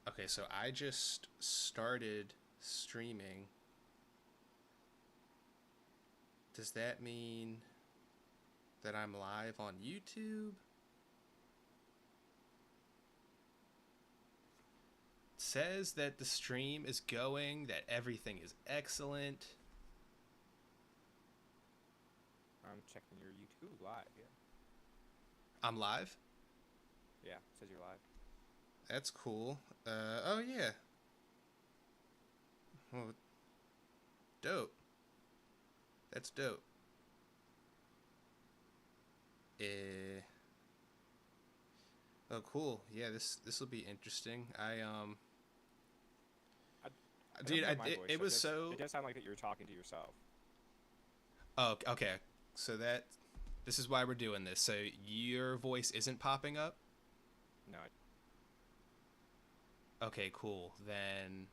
Okay, so I just started streaming. Does that mean that I'm live on YouTube? It says that the stream is going, that everything is excellent. I'm checking your YouTube live. Yeah. I'm live? Yeah, it says you're live. That's cool. Oh yeah. Well, dope. That's dope. Eh. Oh, cool. Yeah, this will be interesting. I don't Dude, hear my voice. it was so. It does sound like that you're talking to yourself. Oh, okay. So this is why we're doing this. So your voice isn't popping up? No. Okay, cool. Then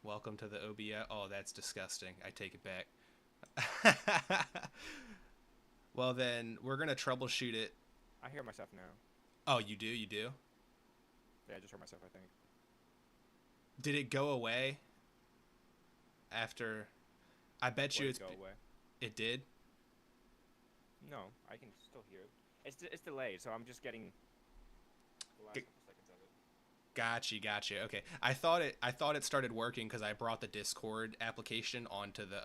welcome to the OBS. Oh, that's disgusting. I take it back. Well, then we're going to troubleshoot it. I hear myself now. Oh, you do? You do? Yeah, I just heard myself, I think. Did it go away after? I bet you What, it's go away? It did? No, I can still hear it. It's delayed, so I'm just getting the last couple seconds of it. Gotcha. Okay. I thought it started working because I brought the Discord application onto the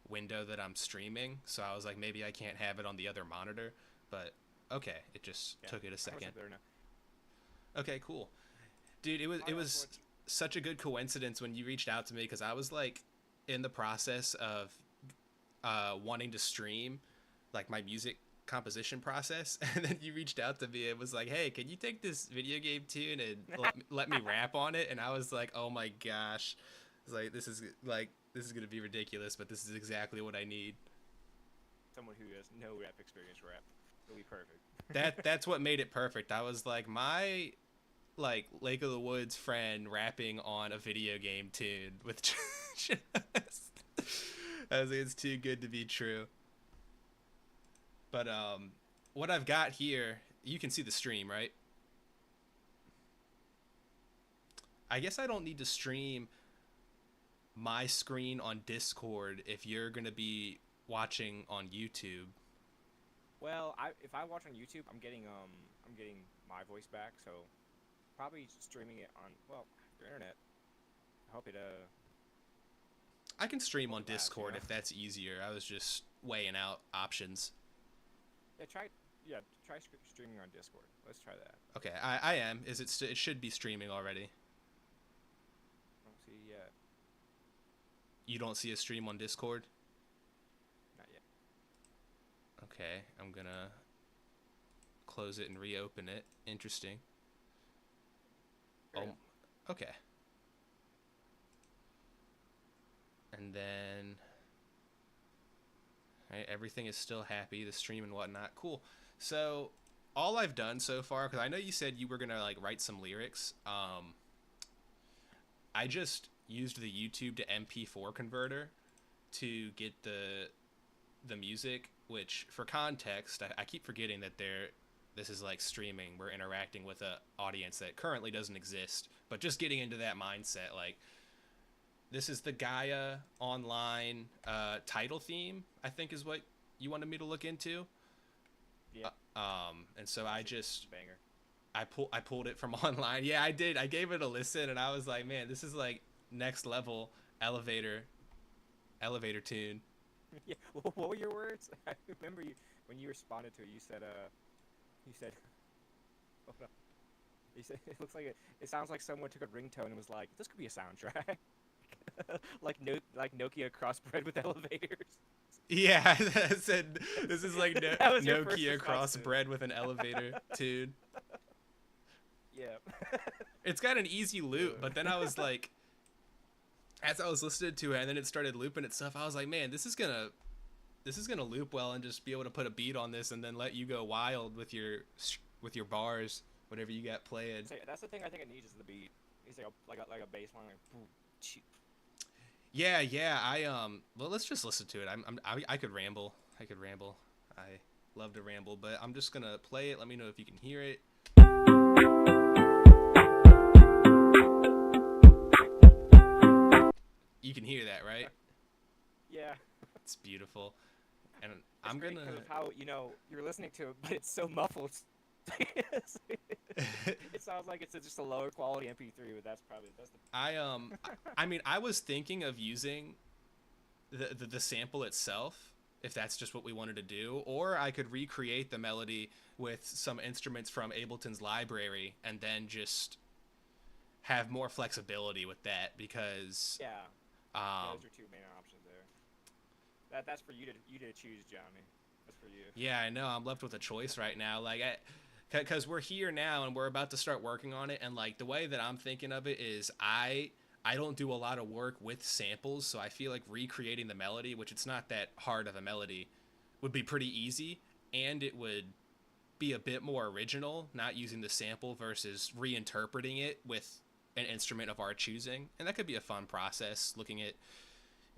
window that I'm streaming. So I was like, maybe I can't have it on the other monitor. But okay, it just took it a second. There now. Okay, cool. Dude, it was such a good coincidence when you reached out to me because I was like in the process of wanting to stream like my music composition process, and then you reached out to me and was like, hey, can you take this video game tune and let me rap on it? And I was like, oh my gosh, it's like this is gonna be ridiculous, but this is exactly what I need. Someone who has no rap experience rap. It'll be perfect. That's what made it perfect. I was like, my like Lake of the Woods friend rapping on a video game tune with just I was like, it's too good to be true. But what I've got here, you can see the stream, right? I guess I don't need to stream my screen on Discord if you're gonna be watching on YouTube. Well, if I watch on YouTube, I'm getting my voice back, so probably streaming it on your internet. I hope it I can stream on lasts, Discord you know? if that's easier. I was just weighing out options. Try streaming on Discord. Let's try that. Okay, I am. It should be streaming already. I don't see yet. You don't see a stream on Discord? Not yet. Okay, I'm gonna close it and reopen it. Interesting. Fair Oh, enough. okay. And then, right, everything is still happy, the stream and whatnot. Cool. So all I've done so far, because I know you said you were gonna like write some lyrics. I just used the YouTube to MP4 converter to get the music. Which, for context, I keep forgetting that this is like streaming. We're interacting with a audience that currently doesn't exist. But just getting into that mindset, like, this is the Gaia Online title theme, I think is what you wanted me to look into. Yeah. And so I just banger. I pulled it from online. Yeah, I did. I gave it a listen, and I was like, man, this is like next level elevator tune. Yeah. What were your words? I remember when you responded to it. You said oh no. You said it looks like it sounds like someone took a ringtone and was like, this could be a soundtrack. like Nokia crossbred with elevators. Yeah, I said this is like Nokia response crossbred with an elevator tune. Yeah. It's got an easy loop, but then I was like, as I was listening to it, and then it started looping itself, I was like, man, this is gonna loop well, and just be able to put a beat on this, and then let you go wild with your bars, whatever you got playing. That's the thing I think it needs is the beat. It's like a bass line, like boom, cheap. Yeah. Well, let's just listen to it. I could ramble. I love to ramble, but I'm just gonna play it. Let me know if you can hear it. You can hear that, right? Yeah. It's beautiful. And It's I'm great gonna. because of how you're listening to it, but it's so muffled. It sounds like it's just a lower quality MP3, but that's the. I mean, I was thinking of using the sample itself, if that's just what we wanted to do, or I could recreate the melody with some instruments from Ableton's library and then just have more flexibility with that because Yeah. Yeah, um those are two main options there. That's for you to choose, Johnny. That's for you. yeah, I know I'm left with a choice right now, like because we're here now and we're about to start working on it, and like the way that I'm thinking of it is I don't do a lot of work with samples, so I feel like recreating the melody, which it's not that hard of a melody, would be pretty easy, and it would be a bit more original, not using the sample versus reinterpreting it with an instrument of our choosing. And that could be a fun process, looking at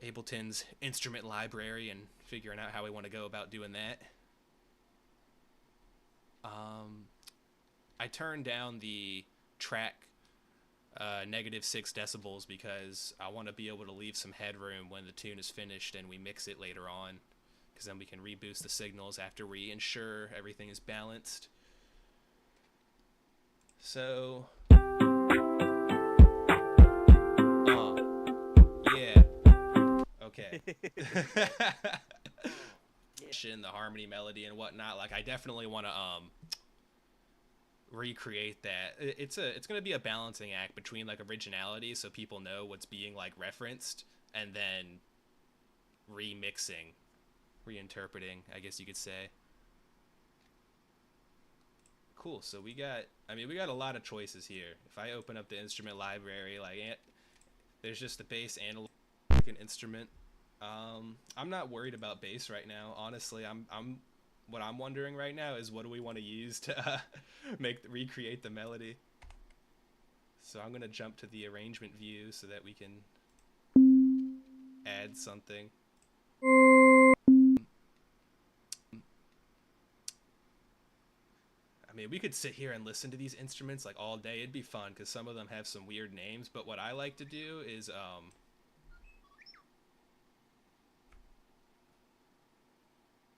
Ableton's instrument library and figuring out how we want to go about doing that. I turned down the track -6 decibels because I want to be able to leave some headroom when the tune is finished and we mix it later on, because then we can reboost the signals after we ensure everything is balanced. So, yeah, okay. The harmony, melody, and whatnot. Like, I definitely want to recreate that. It's gonna be a balancing act between like originality, so people know what's being like referenced, and then remixing, reinterpreting, I guess you could say. Cool. So we got a lot of choices here. If I open up the instrument library, like there's just the bass analog an instrument. I'm not worried about bass right now. Honestly, I'm what I'm wondering right now is what do we want to use to recreate the melody. So I'm gonna jump to the arrangement view so that we can add something. I mean, we could sit here and listen to these instruments like all day. It'd be fun because some of them have some weird names. But what I like to do is let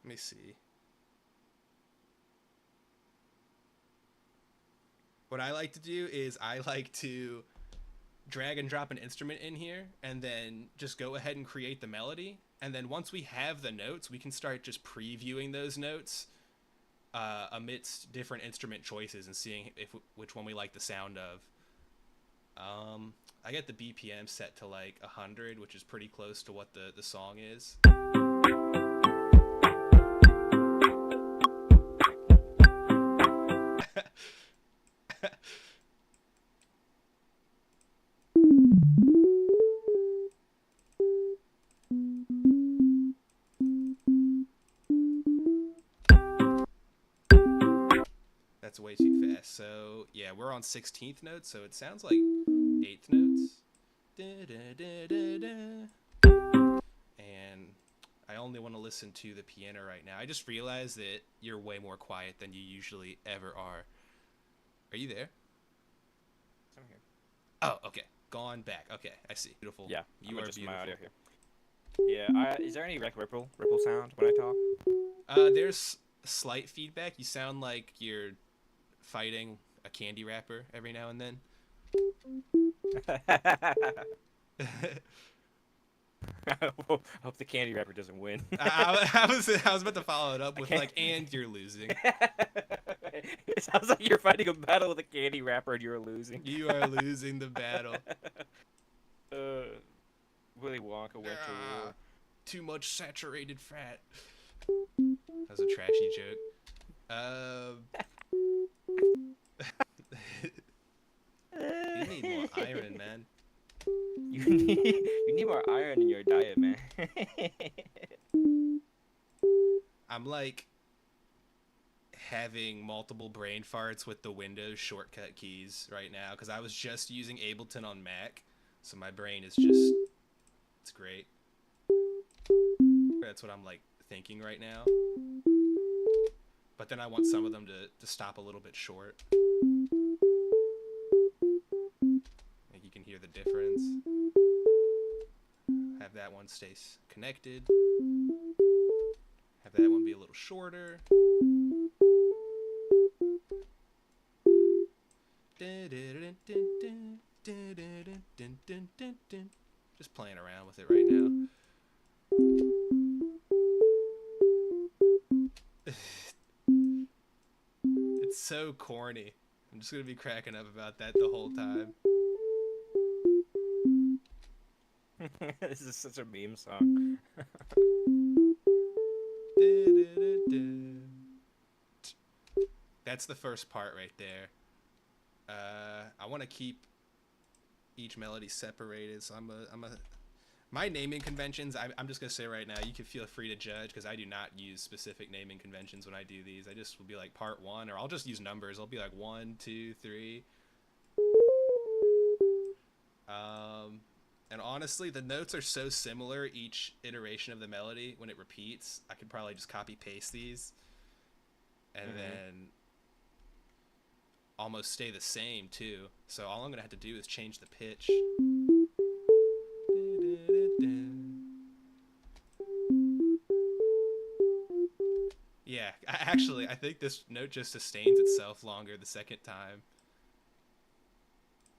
me see. What I like to do is I like to drag and drop an instrument in here and then just go ahead and create the melody. And then once we have the notes, we can start just previewing those notes amidst different instrument choices and seeing which one we like the sound of. I get the BPM set to like 100, which is pretty close to what the song is. That's way too fast. So yeah, we're on 16th notes, so it sounds like 8th notes. And I only want to listen to the piano right now. I just realized that you're way more quiet than you usually ever are. Are you there? I'm here. Oh, okay. Gone back. Okay, I see. Beautiful. Yeah, You I'm are adjusting beautiful. my audio here. Yeah, is there any like ripple sound when I talk? There's slight feedback. You sound like you're fighting a candy wrapper every now and then. I hope the candy wrapper doesn't win. I was about to follow it up with like, and you're losing. It sounds like you're fighting a battle with a candy wrapper and you're losing. You are losing the battle. Willy Wonka went to war. Too much saturated fat. That was a trashy joke. You need more iron, man. You need more iron in your diet, man. I'm like having multiple brain farts with the Windows shortcut keys right now because I was just using Ableton on Mac, so my brain is just, it's great. That's what I'm like thinking right now. But then I want some of them to stop a little bit short. Like you can hear the difference. that one stay connected. Have that one be a little shorter. Just playing around with it right now. It's so corny. I'm just gonna be cracking up about that the whole time. This is such a meme song. That's the first part right there. I want to keep each melody separated, so my naming conventions, I'm just gonna say right now, you can feel free to judge, because I do not use specific naming conventions when I do these. I just will be like part 1, or I'll just use numbers. I'll be like 1, 2, 3. And honestly, the notes are so similar each iteration of the melody when it repeats. I could probably just copy paste these and then almost stay the same too. So all I'm gonna have to do is change the pitch. Yeah, actually, I think this note just sustains itself longer the second time.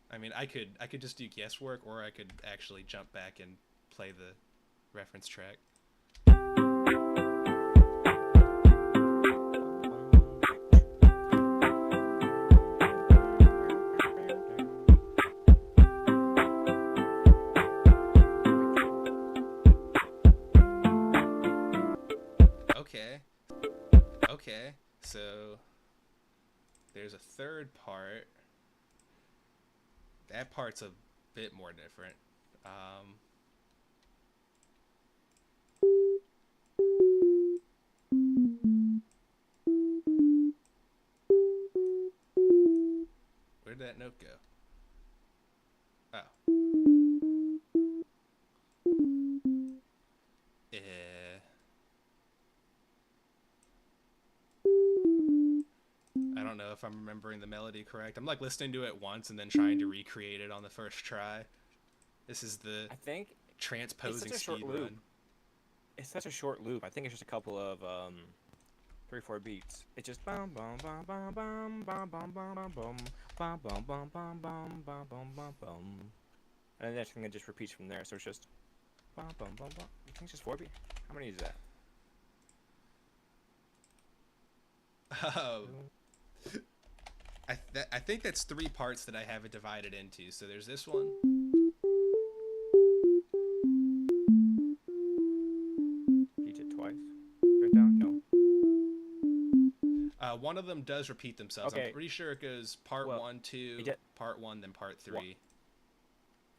I mean, I could just do guesswork, or I could actually jump back and play the reference track. Okay, so there's a third part. That part's a bit more different. Where did that note go? Oh. I don't know if I'm remembering the melody correct. I'm like listening to it once and then trying to recreate it on the first try. This is the I think transposing speed run. It's such a short loop. I think it's just a couple of 3-4 beats. It's just bum bum bum bum bum bum bum bum bum bum bum bum bum bum bum bum bum bum, and then the next thing it just repeats from there. So it's just bum bum bum bum. You think it's just 4 beats? How many is that? I think that's 3 parts that I have it divided into. So there's this one. Repeats it twice. Turn down? No. One of them does repeat themselves. Okay. I'm pretty sure it goes part 1, 2, part 1, then part 3.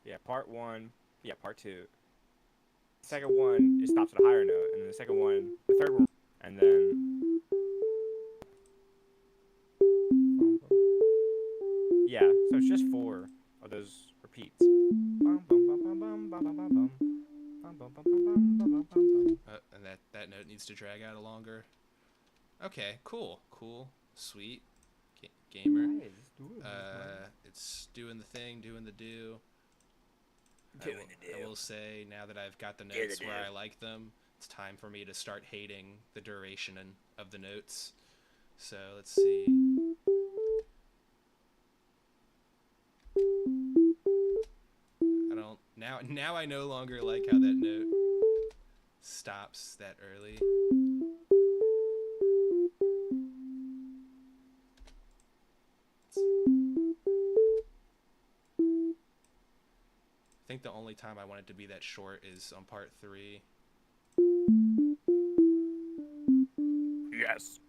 Yeah, part 1. Yeah, part 2. The second one, it stops at a higher note, and then the second one, the third one, and then yeah, so it's just 4 of those repeats. And that note needs to drag out a longer. Okay, cool, sweet, gamer. It's doing the thing, doing the do. I will say, now that I've got the notes where I like them, it's time for me to start hating the duration of the notes. So let's see. Now I no longer like how that note stops that early. I think the only time I want it to be that short is on part 3. yes.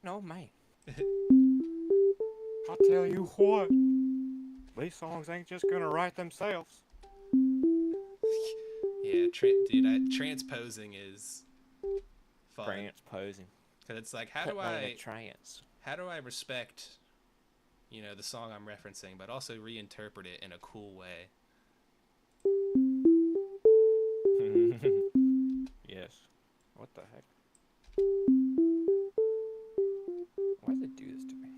No, man. I'll tell you what. These songs ain't just gonna write themselves. Yeah, dude, transposing is fun. Transposing. Because it's like, how do I respect, the song I'm referencing, but also reinterpret it in a cool way? Yes. What the heck? Why does it do this to me?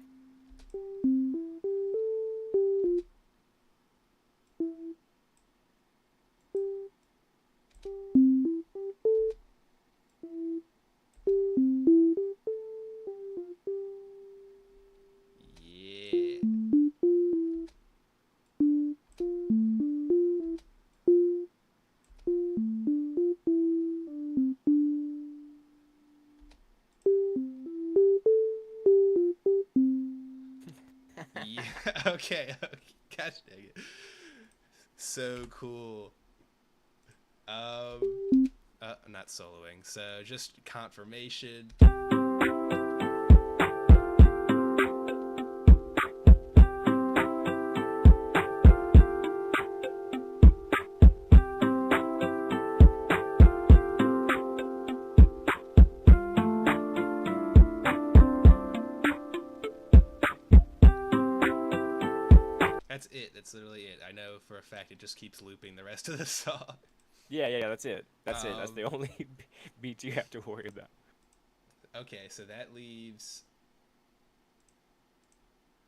Okay. Gosh dang it. So cool. Not soloing. So just confirmation. That's it. That's literally it. I know for a fact it just keeps looping the rest of the song. Yeah, that's it. That's it. That's the only beat you have to worry about. Okay, so that leaves.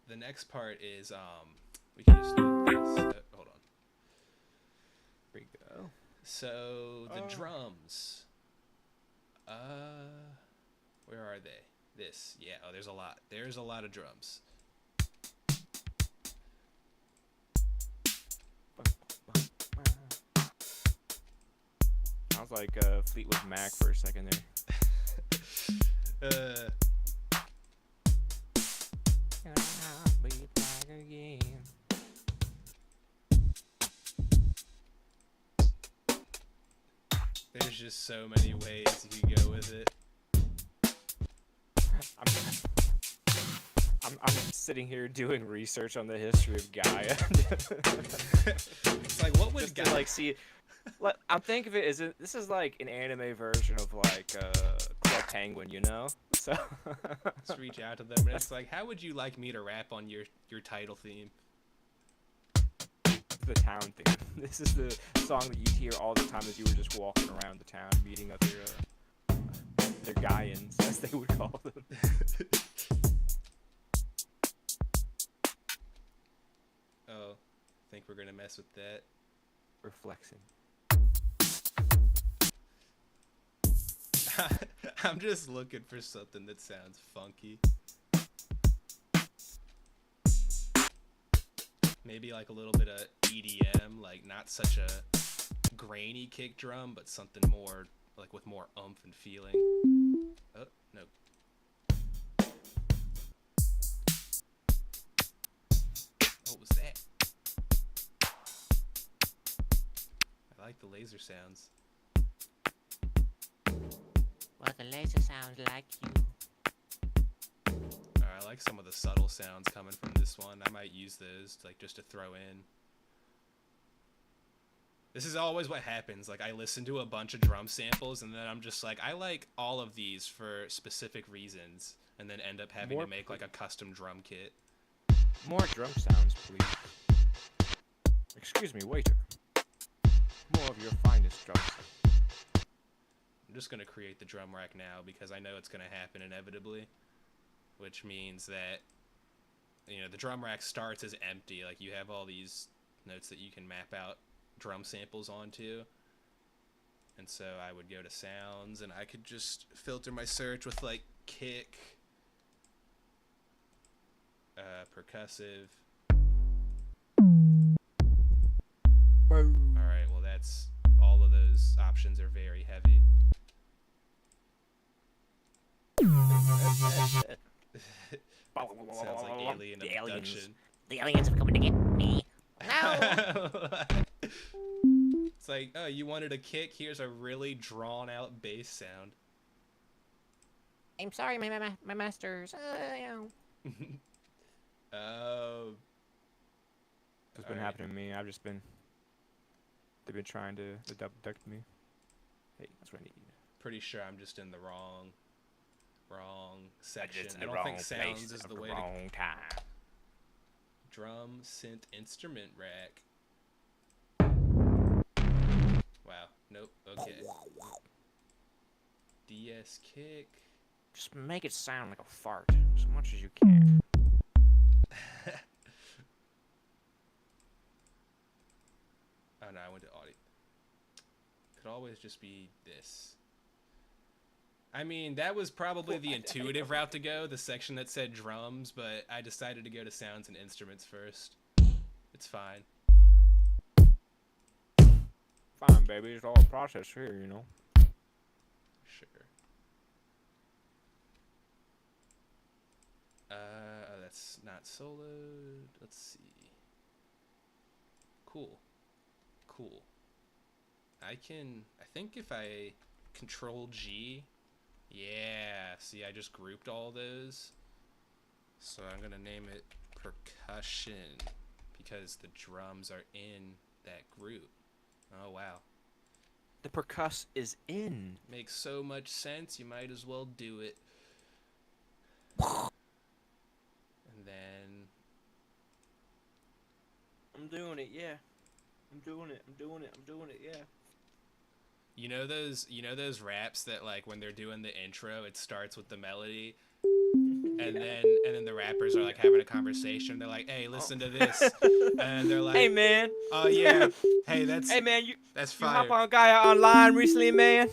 The next part is we can just do this. Hold on. Here we go. So the drums. Where are they? This. Yeah. Oh, there's a lot. There's a lot of drums. Sounds like Fleetwood Mac for a second there. There's just so many ways you can go with it. I'm sitting here doing research on the history of Gaia. It's like, what would Gaia like see? I'm thinking of it as this is like an anime version of like Club Penguin, you know? So let's reach out to them and it's like, how would you like me to rap on your title theme? The town theme. This is the song that you hear all the time as you were just walking around the town, meeting up their Gaians, as they would call them. Oh, I think we're gonna mess with that. Reflection. I'm just looking for something that sounds funky. Maybe like a little bit of EDM, like not such a grainy kick drum, but something more like with more oomph and feeling. Oh, no. What was that? I like the laser sounds. Well, the laser sounds like you. I like some of the subtle sounds coming from this one. I might use those like just to throw in. This is always what happens. Like I listen to a bunch of drum samples and then I'm just like, I like all of these for specific reasons, and then end up having to make like a custom drum kit. More drum sounds, please. Excuse me, waiter. More of your finest drums. I'm just gonna create the drum rack now because I know it's gonna happen inevitably, which means that, you know, the drum rack starts as empty. Like you have all these notes that you can map out drum samples onto, and so I would go to sounds and I could just filter my search with like kick, percussive. Alright, well that's all of those options are very heavy. Sounds like alien abduction. The aliens have come to get me. No! It's like, oh, you wanted a kick? Here's a really drawn out bass sound. I'm sorry, my masters. What's been happening to me? They've been trying to abduct me. Hey, that's what I need. Pretty sure I'm just in the wrong section. I don't think sounds is the way to... Wrong time. Drum, synth, instrument rack. Wow. Nope. Okay. DS kick. Just make it sound like a fart as much as you can. Oh no, I went to audio. Could always just be this. I mean, that was probably the intuitive route to go, the section that said drums, but I decided to go to sounds and instruments first. It's fine. Fine, baby. It's all a process here, you know. Sure. That's not soloed. Let's see. Cool. Cool. I think if I Control G, yeah, see, I just grouped all those. So I'm gonna name it percussion because the drums are in that group. Oh, wow. The percuss is in. Makes so much sense, you might as well do it. And then... I'm doing it, yeah. I'm doing it, yeah. You know those raps that, like, when they're doing the intro, it starts with the melody, and then the rappers are like having a conversation. They're like, "Hey, listen to this," and they're like, Hey man. "Oh yeah, hey Hey man, that's you fire." hop on Gaia online recently, man?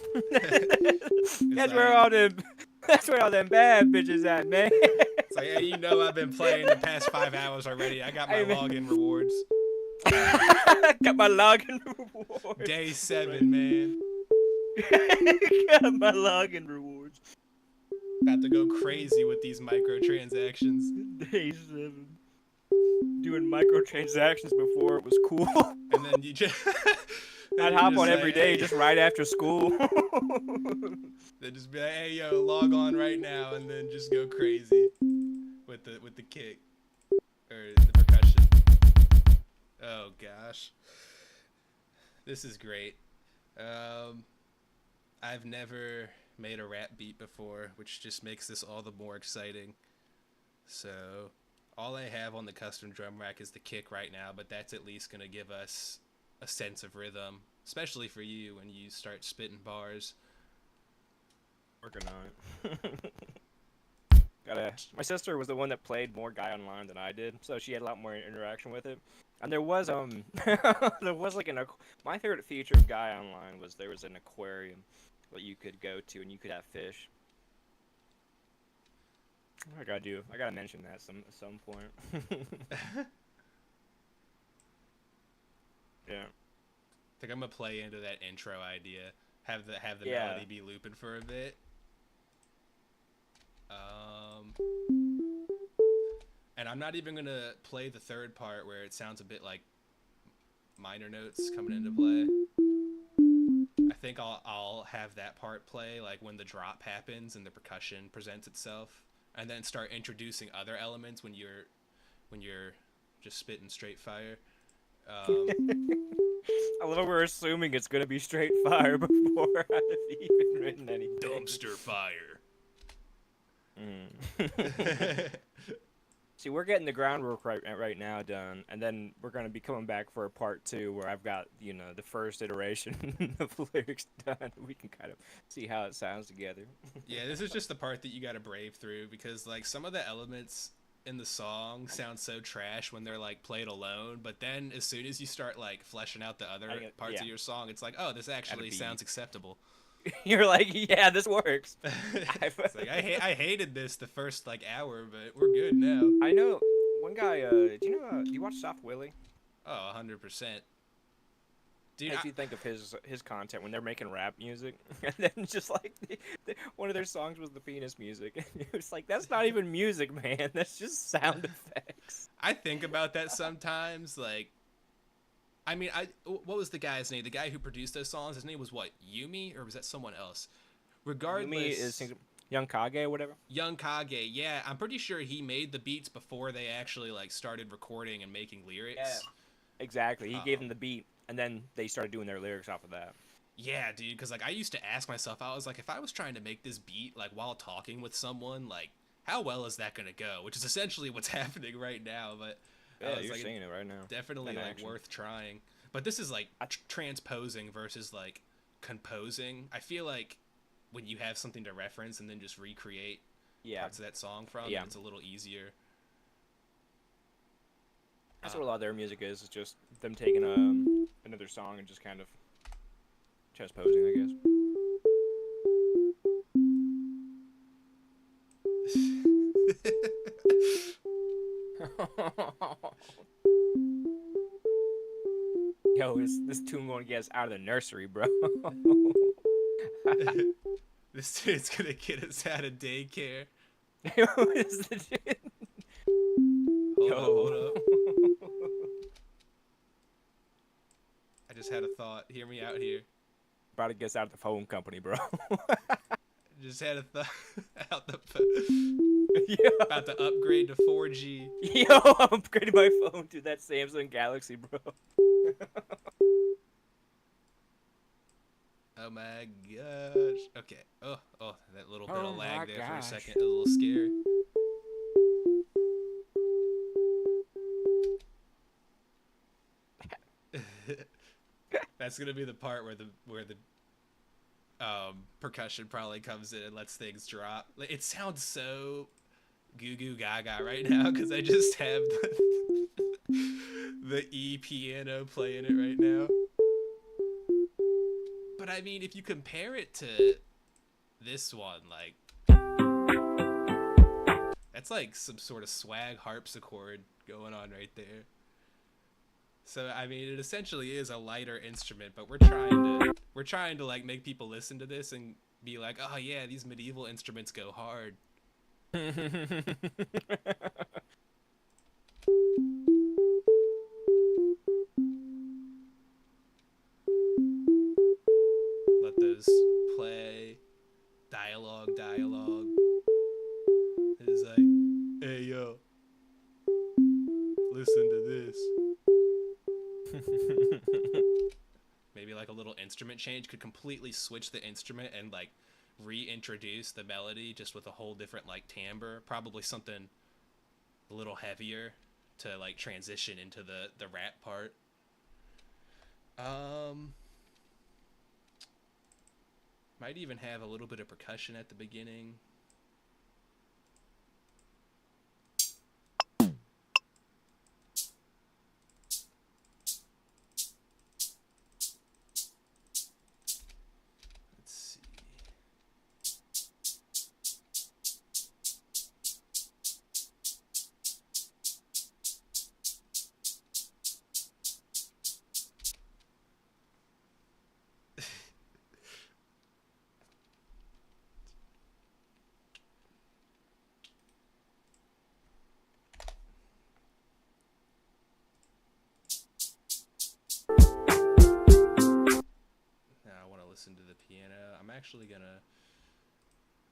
That's where all them bad bitches at, man. It's like, hey, you know, I've been playing the past 5 hours already. I got my Hey, man. login rewards. Got my login rewards. Day 7, man. Got my login rewards. About to go crazy with these microtransactions. Day 7. Doing microtransactions before it was cool. And then you just... I'd hop on every day, just right after school. They just be like, hey, yo, log on right now, and then just go crazy with the kick or the percussion. Oh gosh, this is great. I've never made a rap beat before, which just makes this all the more exciting. So all I have on the custom drum rack is the kick right now, but that's at least gonna give us a sense of rhythm, especially for you when you start spitting bars. Working on it. My sister was the one that played more Guy Online than I did, so she had a lot more interaction with it. And there was there was like my favorite feature of Guy Online was there was an aquarium that you could go to and you could have fish. I gotta mention that at some point. Yeah. I think I'm gonna play into that intro idea. Have the Yeah. melody be looping for a bit. And I'm not even gonna play the third part where it sounds a bit like minor notes coming into play. I think I'll have that part play like when the drop happens and the percussion presents itself, and then start introducing other elements when you're just spitting straight fire. I love we're assuming it's gonna be straight fire before I've even written anything. Dumpster fire. See, we're getting the groundwork right now done, and then we're gonna be coming back for a part 2 where I've got the first iteration of the lyrics done. We can kind of see how it sounds together. Yeah, this is just the part that you gotta brave through because like some of the elements in the song sound so trash when they're like played alone, but then as soon as you start like fleshing out the other parts of your song, it's like, oh, this actually sounds acceptable. You're like, yeah, this works. It's like I hated this the first like hour, but we're good now. I know one guy. Do you watch Soft Willie? Oh, 100%. Dude, Makes you think of his content when they're making rap music, and then just like one of their songs was the penis music, and it was like, that's not even music, man. That's just sound effects. I think about that sometimes. Like, I mean, what was the guy's name? The guy who produced those songs. His name was what? Yumi, or was that someone else? Regardless, Yumi is Young Kage or whatever. Young Kage, yeah. I'm pretty sure he made the beats before they actually like started recording and making lyrics. Yeah, exactly. He gave them the beat. And then they started doing their lyrics off of that. Yeah, dude, because like I used to ask myself, I was like, if I was trying to make this beat like while talking with someone, like how well is that gonna go? Which is essentially what's happening right now. But yeah, you're like, seeing it right now. Definitely like worth trying. But this is like transposing versus like composing. I feel like when you have something to reference and then just recreate parts of that song from, it's a little easier. That's what a lot of their music is just them taking another song and just kind of transposing, I guess. Yo, this tune gonna get us out of the nursery, bro. This dude's gonna get us out of daycare. Yo, this the dude. Hold up, hold up. I just had a thought. Hear me out here. About to get us out of the phone company, bro. Just had a thought. Yo. About to upgrade to 4G. Yo, I'm upgrading my phone to that Samsung Galaxy, bro. Oh my gosh. Okay. Oh, that little bit Oh of lag my there for a gosh. second. A little scary. That's gonna be the part where the percussion probably comes in and lets things drop. It sounds so goo goo gaga right now because I just have the E piano playing it right now. But I mean, if you compare it to this one, like, that's like some sort of swag harpsichord going on right there. So I mean, it essentially is a lighter instrument, but we're trying to like make people listen to this and be like, oh yeah, these medieval instruments go hard. Let those play. Dialogue. It's like, hey yo, listen to this. Maybe like a little instrument change could completely switch the instrument and like reintroduce the melody just with a whole different like timbre, probably something a little heavier to like transition into the rap part. Might even have a little bit of percussion at the beginning. Listen to the piano. I'm actually gonna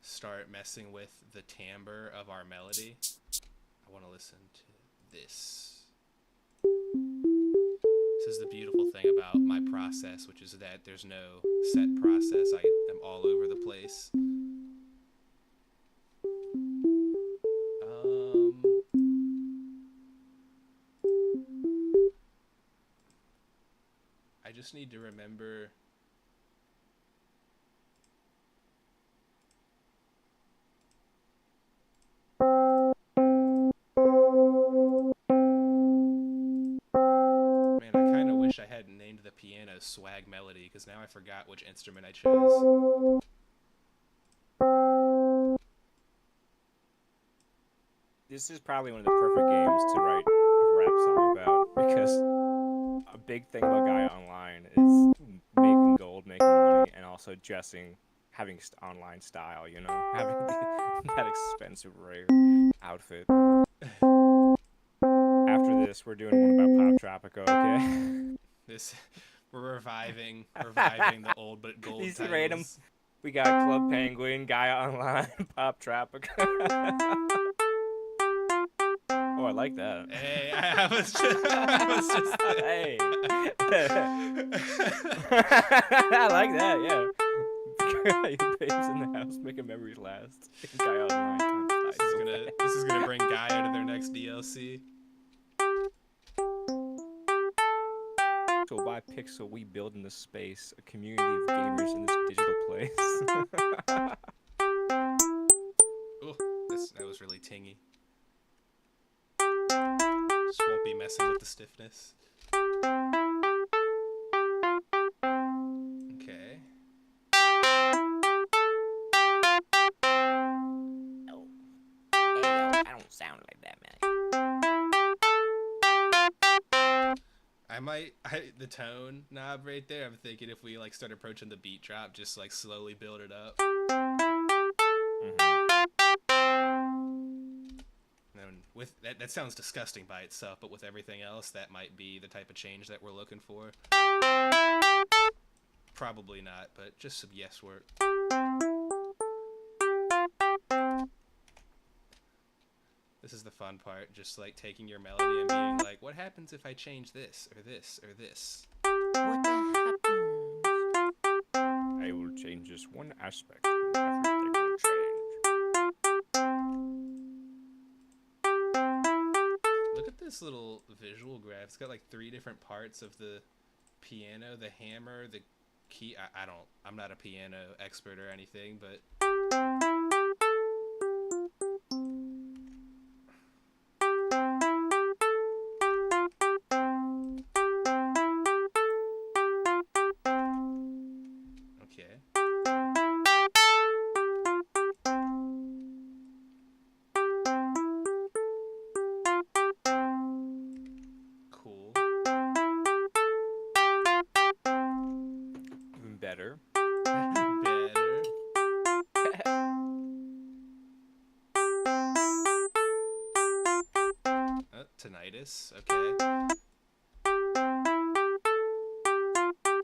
start messing with the timbre of our melody. I want to listen to this. This is the beautiful thing about my process, which is that there's no set process. I am all over the place. I just need to remember. I hadn't named the piano Swag Melody because now I forgot which instrument I chose. This is probably one of the perfect games to write a rap song about because a big thing about Gaia Online is making gold, making money, and also having online style, you know? Having that expensive, rare outfit. After this, we're doing one about Pop Tropico, okay? We're reviving the old but gold These titles. random. We got Club Penguin, Gaia Online, Pop Tropico. Oh, I like that. Hey, I was just Hey. I like that, yeah. Your babes in the house making memories last. Gaia Online. This is gonna bring Gaia to their next DLC. Pixel by pixel, we build in this space a community of gamers in this digital place. Ooh, that was really tingy. Just won't be messing with the stiffness. Okay. Oh. Hey, yo, I don't sound like that, man. The tone knob right there, I'm thinking if we like start approaching the beat drop, just like slowly build it up. And then with that sounds disgusting by itself, but with everything else, that might be the type of change that we're looking for. Probably not, but just some yes work. This is the fun part, just like taking your melody and being like, what happens if I change this, or this, or this? What the happens? I will change this one aspect, and everything will change. Look at this little visual graph. It's got like 3 different parts of the piano, the hammer, the key. I'm not a piano expert or anything, but okay. Cool. Even better. Better. Tinnitus. Okay. I'm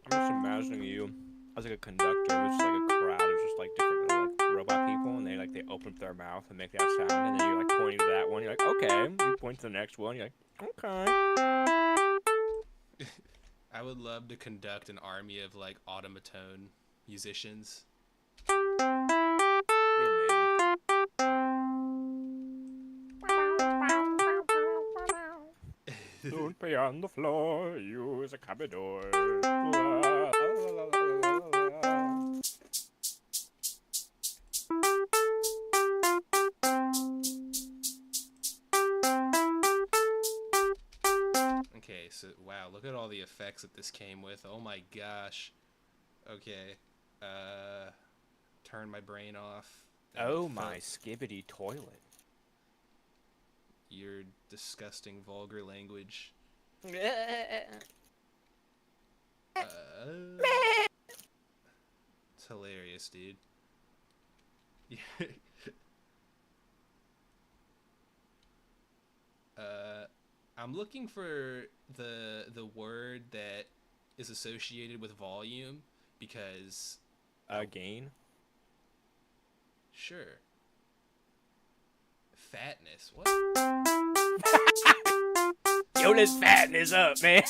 just imagining you as like a conductor with just like a crowd of just like different little, like robot people, and they open up their mouth and make that sound, and then you're like pointing to that one. You're like, okay. You point to the next one. You're like, okay. I would love to conduct an army of like automaton musicians. Don't be on the floor, use a cabidor. Okay, so wow, look at all the effects that this came with. Oh my gosh. Okay. Turn my brain off. Oh my skibbity toilet. Your disgusting vulgar language. It's hilarious, dude. I'm looking for the word that is associated with volume because Gain? sure. Fatness. What? Yo, this fatness up, man.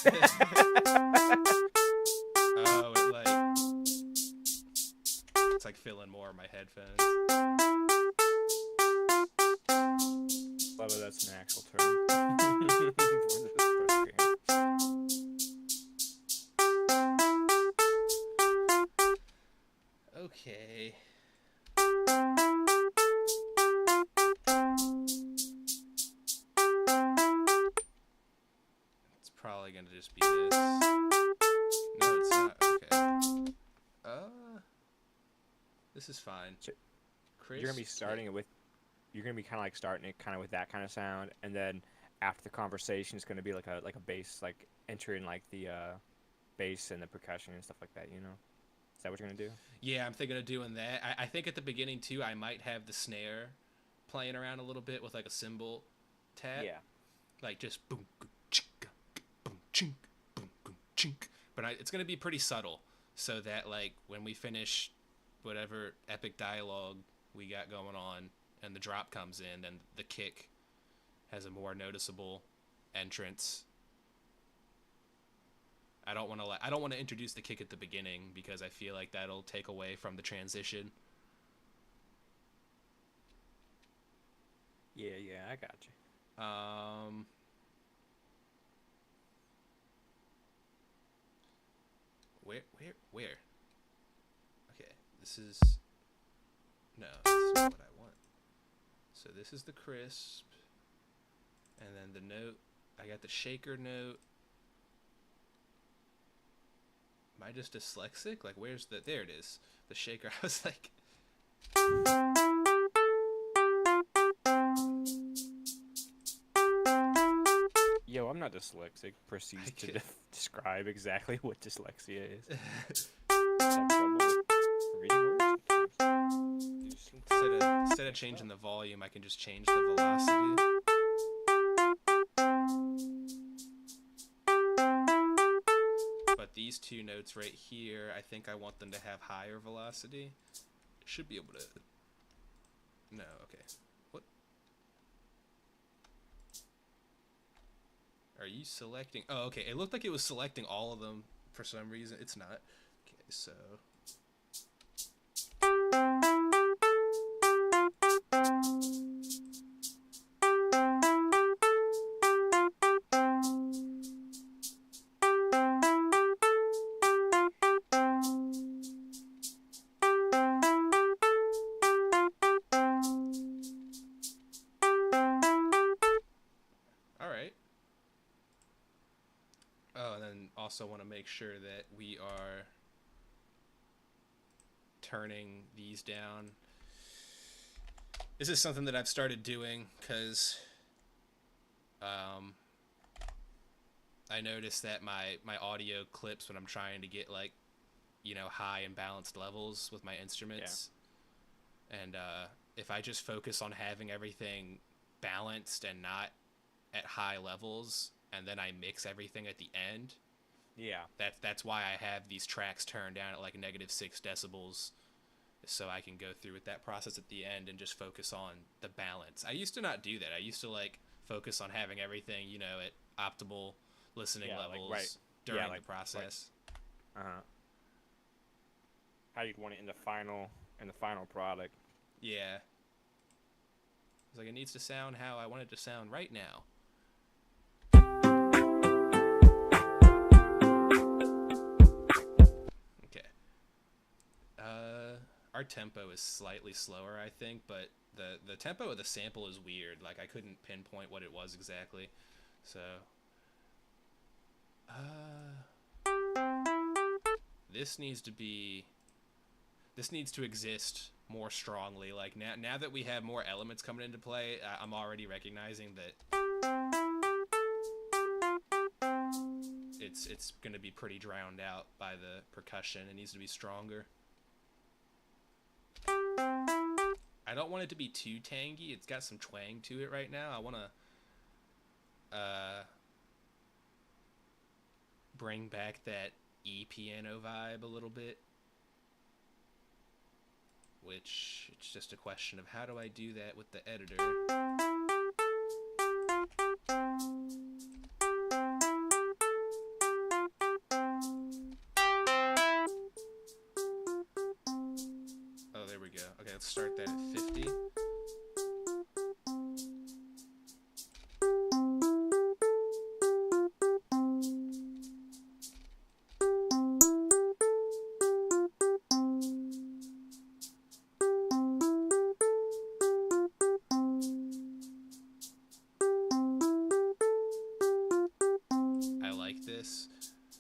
Oh, it's like filling more of my headphones. Whether that's an actual term. Okay. It's probably gonna just be this. No, it's not. Okay. This is fine. So, Chris, you're gonna be starting it with. You're gonna be kind of like starting it kind of with that kind of sound, and then after the conversation, it's gonna be like a bass, like entering like the bass and the percussion and stuff like that. You know, is that what you're gonna do? Yeah, I'm thinking of doing that. I think at the beginning too, I might have the snare playing around a little bit with like a cymbal tap. Yeah. Like just boom, chink, boom, chink, boom, chink. But it's gonna be pretty subtle, so that like when we finish whatever epic dialogue we got going on, and the drop comes in, then the kick has a more noticeable entrance. I don't want to introduce the kick at the beginning because I feel like that'll take away from the transition. Yeah, I got you. Where? Okay, this is no, this is not what I want. So this is the crisp, and then the note. I got the shaker note. Am I just dyslexic? Like, where's the... There it is. The shaker. I was like... Yo, I'm not dyslexic. Proceeds to describe exactly what dyslexia is. Have trouble reading words? Instead of changing the volume, I can just change the velocity. these two notes right here, I think I want them to have higher velocity. Should be able to... No, okay. What? Are you selecting... Oh, okay. It looked like it was selecting all of them for some reason. It's not. Okay, so... Alright. Oh, and then also want to make sure that we are turning these down. This is something that I've started doing because I noticed that my audio clips when I'm trying to get like, you know, high and balanced levels with my instruments. Yeah. And if I just focus on having everything balanced and not at high levels, and then I mix everything at the end. Yeah. That's why I have these tracks turned down at like -6 decibels, so I can go through with that process at the end and just focus on the balance. I used to not do that. I used to like focus on having everything, you know, at optimal listening levels during the process. How you'd want it in the final product. Yeah. It's like it needs to sound how I want it to sound right now. Okay. Our tempo is slightly slower, I think, but the tempo of the sample is weird. Like I couldn't pinpoint what it was exactly. So this needs to exist more strongly. Like now that we have more elements coming into play, I'm already recognizing that it's going to be pretty drowned out by the percussion. It needs to be stronger. I don't want it to be too tangy. It's got some twang to it right now. I want to bring back that E-piano vibe a little bit, which it's just a question of how do I do that with the editor. Oh, there we go. Okay, let's start that at 50.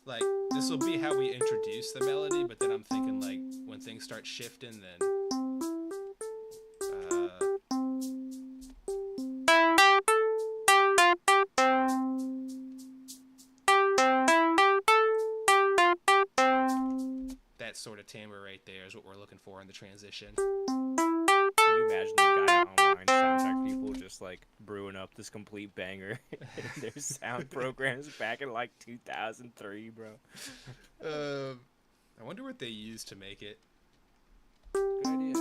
Like, this will be how we introduce the melody, but then I'm thinking, like, when things start shifting, then... that sort of timbre right there is what we're looking for in the transition. Can you imagine the guy online soundtrack people just like brewing up this complete banger in their sound programs back in like 2003, bro? I wonder what they used to make it. Good idea.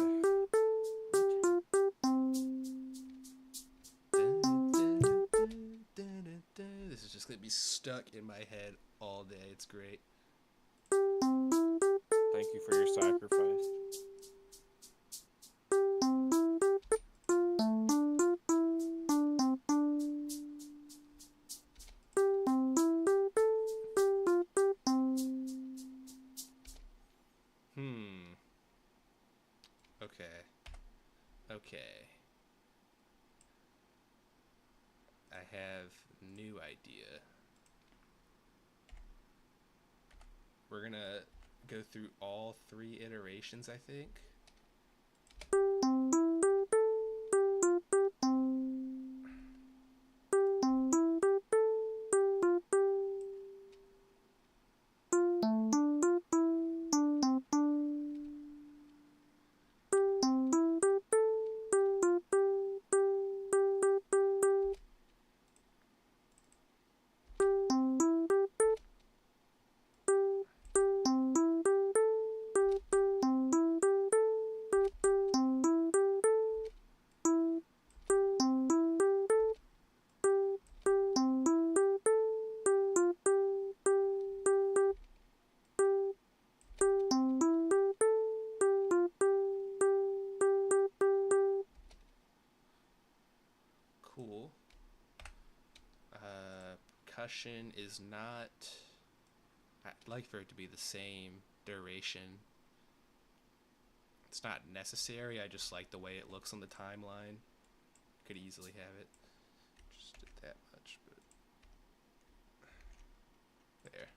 This is just gonna be stuck in my head all day. It's great. Thank you for your sacrifice. Okay. I have a new idea. We're gonna go through all 3 iterations, I think. percussion is not. I'd like for it to be the same duration. It's not necessary. I just like the way it looks on the timeline. Could easily have it just did that much, but there.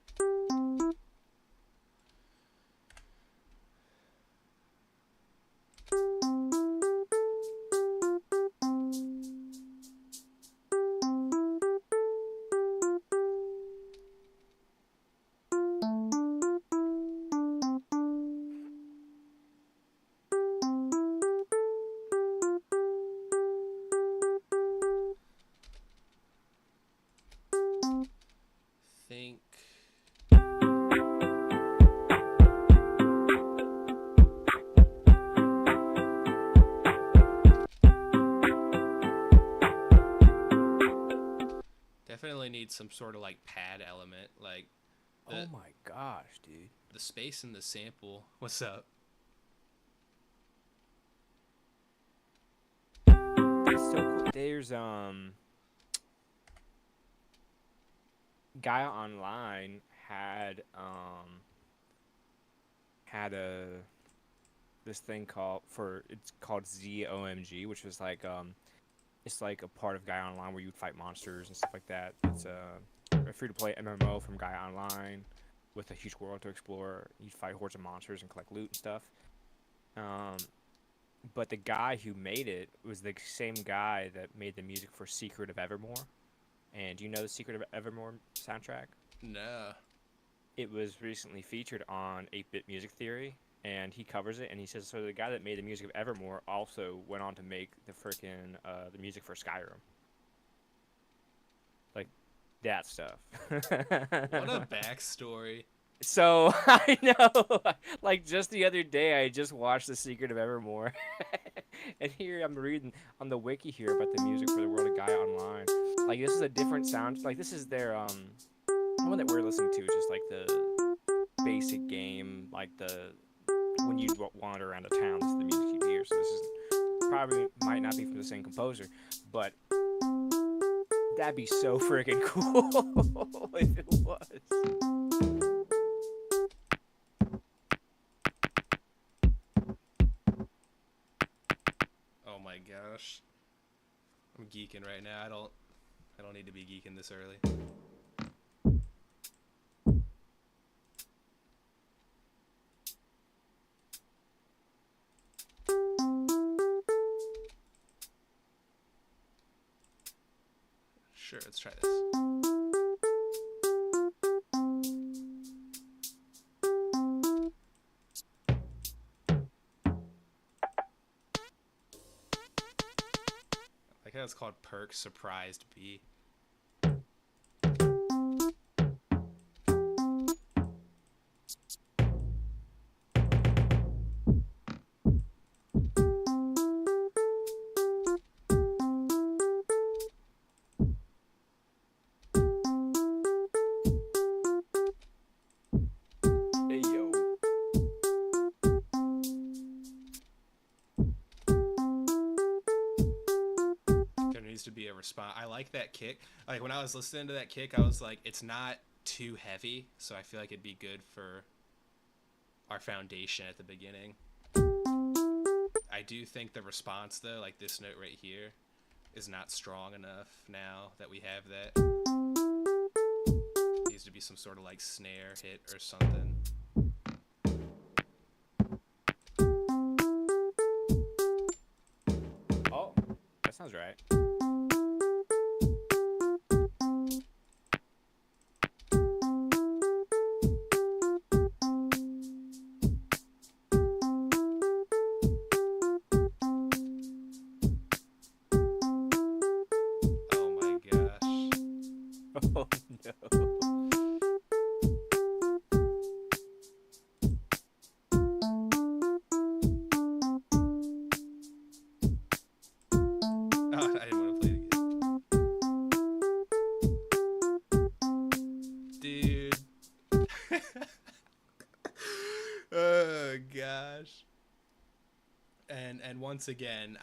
Think definitely need some sort of like pad element, like Oh my gosh, dude. the space in the sample. What's up? It's so cool. There's guy online had a this thing it's called ZOMG, which was like it's like a part of Guy Online where you would fight monsters and stuff like that. It's a free to play MMO from Guy Online with a huge world to explore. You fight hordes of monsters and collect loot and stuff. But the guy who made it was the same guy that made the music for Secret of Evermore. And do you know the Secret of Evermore soundtrack? No. It was recently featured on 8-Bit Music Theory, and he covers it, and he says, so the guy that made the music of Evermore also went on to make the frickin' the music for Skyrim. Like, that stuff. What a backstory. So, I know, like, just the other day, I just watched The Secret of Evermore, and here I'm reading on the wiki here about the music for the World of Gaia Online. Like, this is a different sound, like, this is their, the one that we're listening to is just, like, the basic game, like, when you wander around a town, this is the music you hear, so this is, probably might not be from the same composer, but that'd be so freaking cool if it was. Oh my gosh. I'm geeking right now. I don't need to be geeking this early. Sure, let's try this. I like how it's called Perk Surprised Bee. Hey, yo. There needs to be a response. I like that kick. Like when I was listening to that kick, I was like, it's not too heavy, so I feel like it'd be good for our foundation at the beginning. I do think the response though, like this note right here, is not strong enough now that we have that. Needs to be some sort of like snare hit or something. Oh, that sounds right. Oh my gosh. Oh, no. Oh, I didn't want to play it again. Dude. Oh gosh. And once again,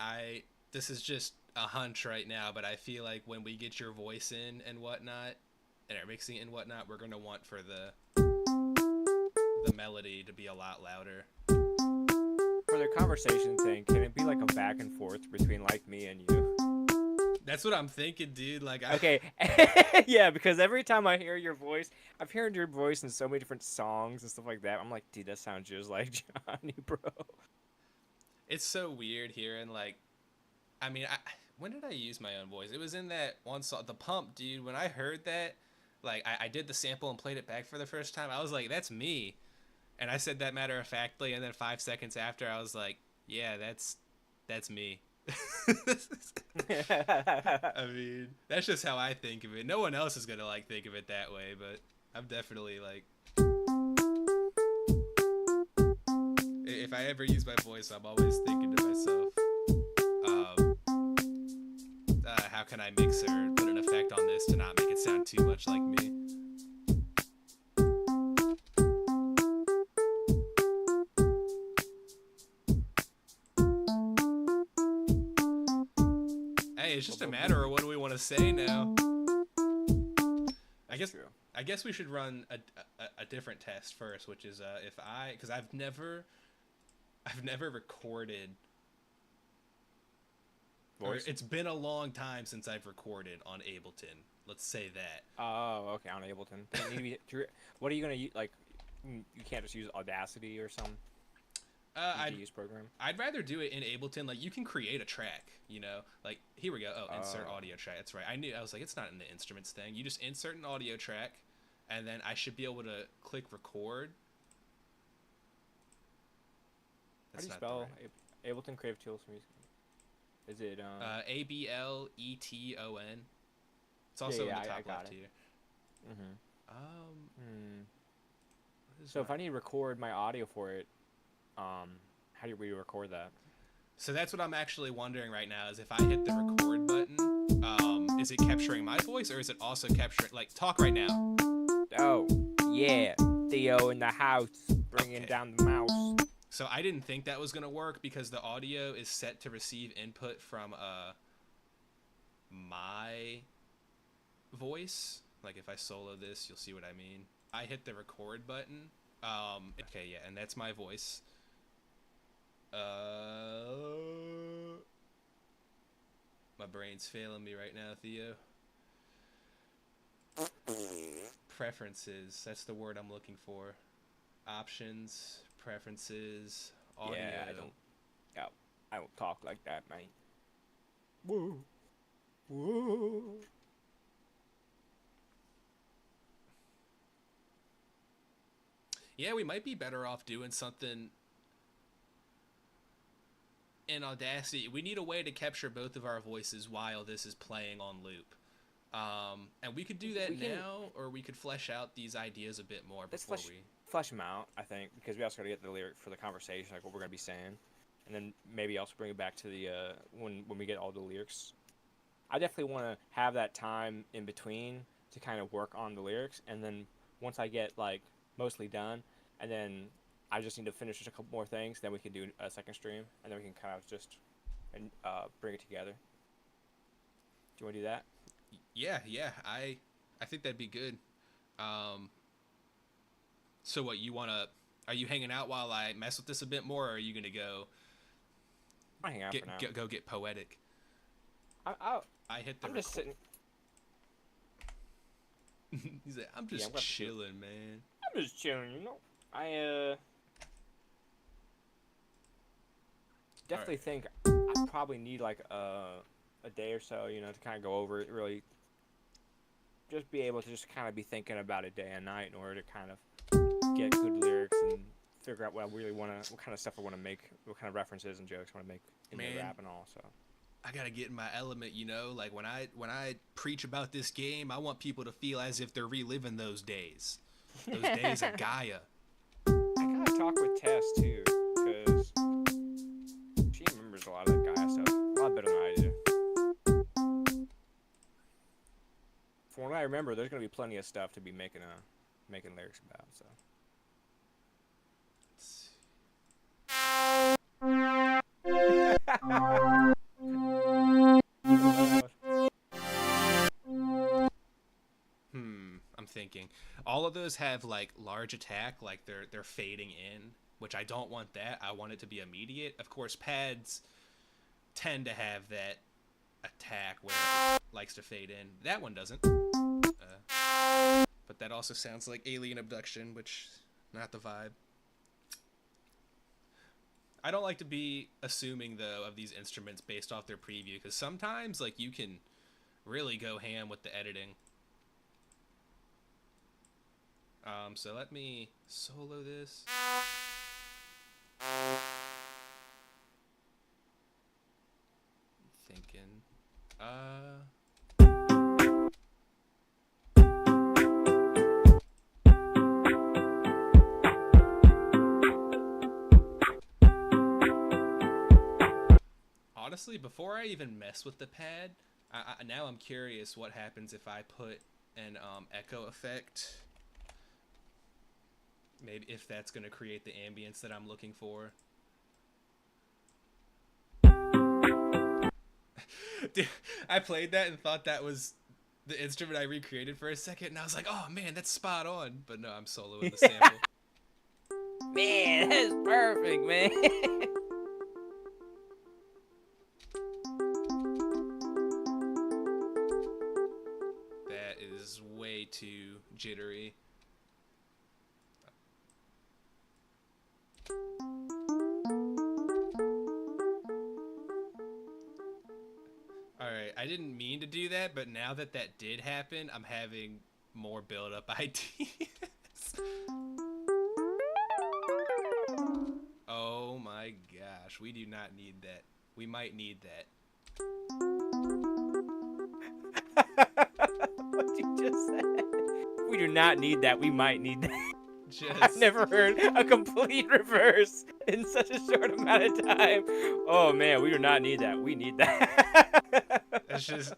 this is just a hunch right now, but I feel like when we get your voice in and whatnot, intermixing and whatnot, we're gonna want for the melody to be a lot louder. For the conversation thing, can it be like a back and forth between like me and you? That's what I'm thinking, dude. Like, Okay, yeah, because every time I hear your voice, I've heard your voice in so many different songs and stuff like that. I'm like, dude, that sounds just like Johnny, bro. it's so weird hearing like, I mean, when did I use my own voice? It was in that one song, The Pump, dude. When I heard that, like, I did the sample and played it back for the first time. I was like, that's me. And I said that matter of factly, and then 5 seconds after, I was like, yeah, that's me. I mean, that's just how I think of it. No one else is gonna like think of it that way, but I'm definitely like, if I ever use my voice, I'm always thinking to myself, how can I mix or put an effect on this to not make it sound too much like me? Hey, it's just a matter of what do we want to say now. I guess we should run a different test first, which is because I've never recorded. Voice? It's been a long time since I've recorded on Ableton. Let's say that. Oh, okay, on Ableton. What are you gonna use? Like, you can't just use Audacity or some use program. I'd rather do it in Ableton. Like, you can create a track, you know? Like, here we go. Oh, insert audio track. That's right. I was like, it's not in the instruments thing. You just insert an audio track, and then I should be able to click record. How do you spell Ableton Creative Tools for Music? Is it Ableton? It's also in the top left here. So if I need to record my audio for it, how do we record that? So that's what I'm actually wondering right now, is if I hit the record button, is it capturing my voice, or is it also capturing, like, talk right now? Oh, yeah, Theo in the house, bringing down the mouse. So I didn't think that was going to work because the audio is set to receive input from my voice. Like, if I solo this, you'll see what I mean. I hit the record button. Okay, yeah, and that's my voice. My brain's failing me right now, Theo. Preferences, that's the word I'm looking for. Options, preferences, audio. Yeah, I don't talk like that, man. Woo. Woo. Yeah, we might be better off doing something in Audacity. We need a way to capture both of our voices while this is playing on loop. And we could do that now, or we could flesh out these ideas a bit more before we flesh them out, I think, because we also got to get the lyric for the conversation, like what we're going to be saying. And then maybe also bring it back to the, when we get all the lyrics. I definitely want to have that time in between to kind of work on the lyrics. And then once I get, like, mostly done, and then I just need to finish just a couple more things, then we can do a second stream, and then we can kind of just bring it together. Do you want to do that? Yeah, I think that'd be good. So what, are you hanging out while I mess with this a bit more, or are you gonna go hang out for now. Go get poetic? I hit the I'm just sitting. He's like, I'm just chilling, man. I'm just chilling, you know. I definitely think I probably need like a day or so, you know, to kind of go over it, really just be able to just kind of be thinking about it day and night in order to kind of get good lyrics and figure out what I really want to, what kind of stuff I want to make, what kind of references and jokes I want to make in the rap and all. So I gotta get in my element, you know. Like when I preach about this game, I want people to feel as if they're reliving those days of Gaia. I gotta talk with Tess too, because she remembers a lot of that Gaia stuff, a lot better than I do. From what I remember, there's gonna be plenty of stuff to be making lyrics about. So. thinking. All of those have like large attack, like they're fading in, which I don't want that. I want it to be immediate. Of course, pads tend to have that attack where it likes to fade in. That one doesn't. But that also sounds like alien abduction, which not the vibe. I don't like to be assuming though of these instruments based off their preview, because sometimes like you can really go ham with the editing. So let me solo this. Thinking. Honestly, before I even mess with the pad, now I'm curious what happens if I put an echo effect. Maybe if that's going to create the ambience that I'm looking for. Dude, I played that and thought that was the instrument I recreated for a second, and I was like, oh man, that's spot on. But no, I'm soloing the sample. Man, that's perfect, man. That is way too jittery. Alright, I didn't mean to do that, but now that that did happen, I'm having more build-up ideas. Oh my gosh, we do not need that. We might need that. What you just said? We do not need that. We might need that. Just... I've never heard a complete reverse in such a short amount of time. Oh man, we do not need that. We need that. That's just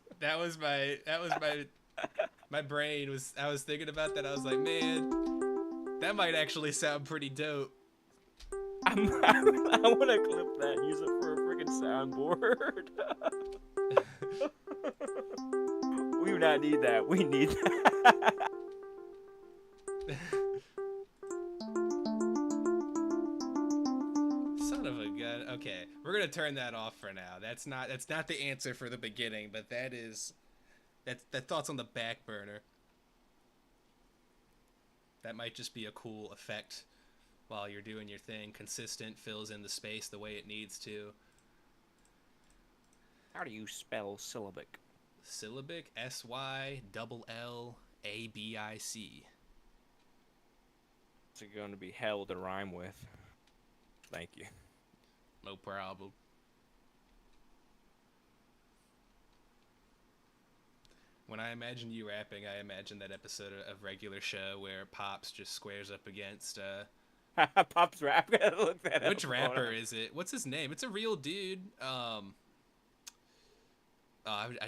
my brain was, I was thinking about that. I was like, man, that might actually sound pretty dope. I want to clip that and use it for a freaking soundboard. We do not need that. We need that. Son of a gun. Okay, we're gonna turn that off for now. That's not the answer for the beginning, but that thought's on the back burner. That might just be a cool effect while you're doing your thing. Consistent, fills in the space the way it needs to. How do you spell syllabic? Syllabic, SYLLABIC. It's going to be hell to rhyme with. Thank you. No problem. When I imagine you rapping, I imagine that episode of Regular Show where Pops just squares up against Pop's rap. Look that up. which rapper is it? What's his name? It's a real dude. I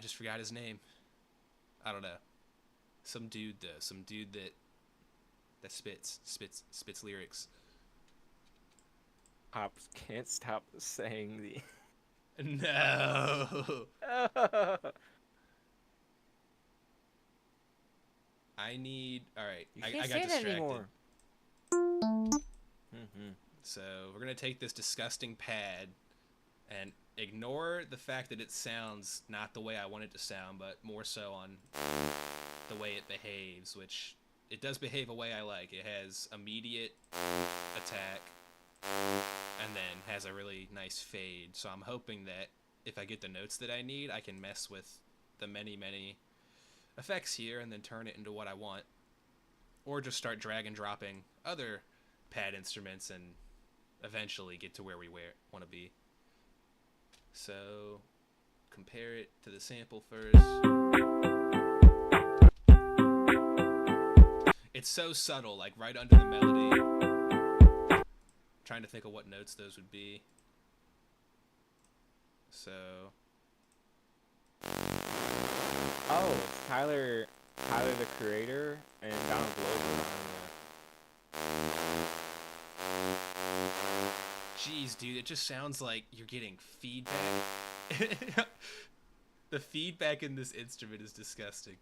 just forgot his name. I don't know. Some dude though. Some dude that spits lyrics. Pops can't stop saying the. No. I need. All right. You I can't got say that distracted. anymore. Mm-hmm. So we're gonna take this disgusting pad and ignore the fact that it sounds not the way I want it to sound, but more so on the way it behaves, which it does behave a way I like. It has immediate attack and then has a really nice fade. So I'm hoping that if I get the notes that I need, I can mess with the many effects here and then turn it into what I want. Or just start drag and dropping other pad instruments and eventually get to where we want to be. So, compare it to the sample first. It's so subtle, like right under the melody. I'm trying to think of what notes those would be. So... Oh, it's Tyler the Creator and Donald Glover on Jeez, dude, it just sounds like you're getting feedback. The feedback in this instrument is disgusting.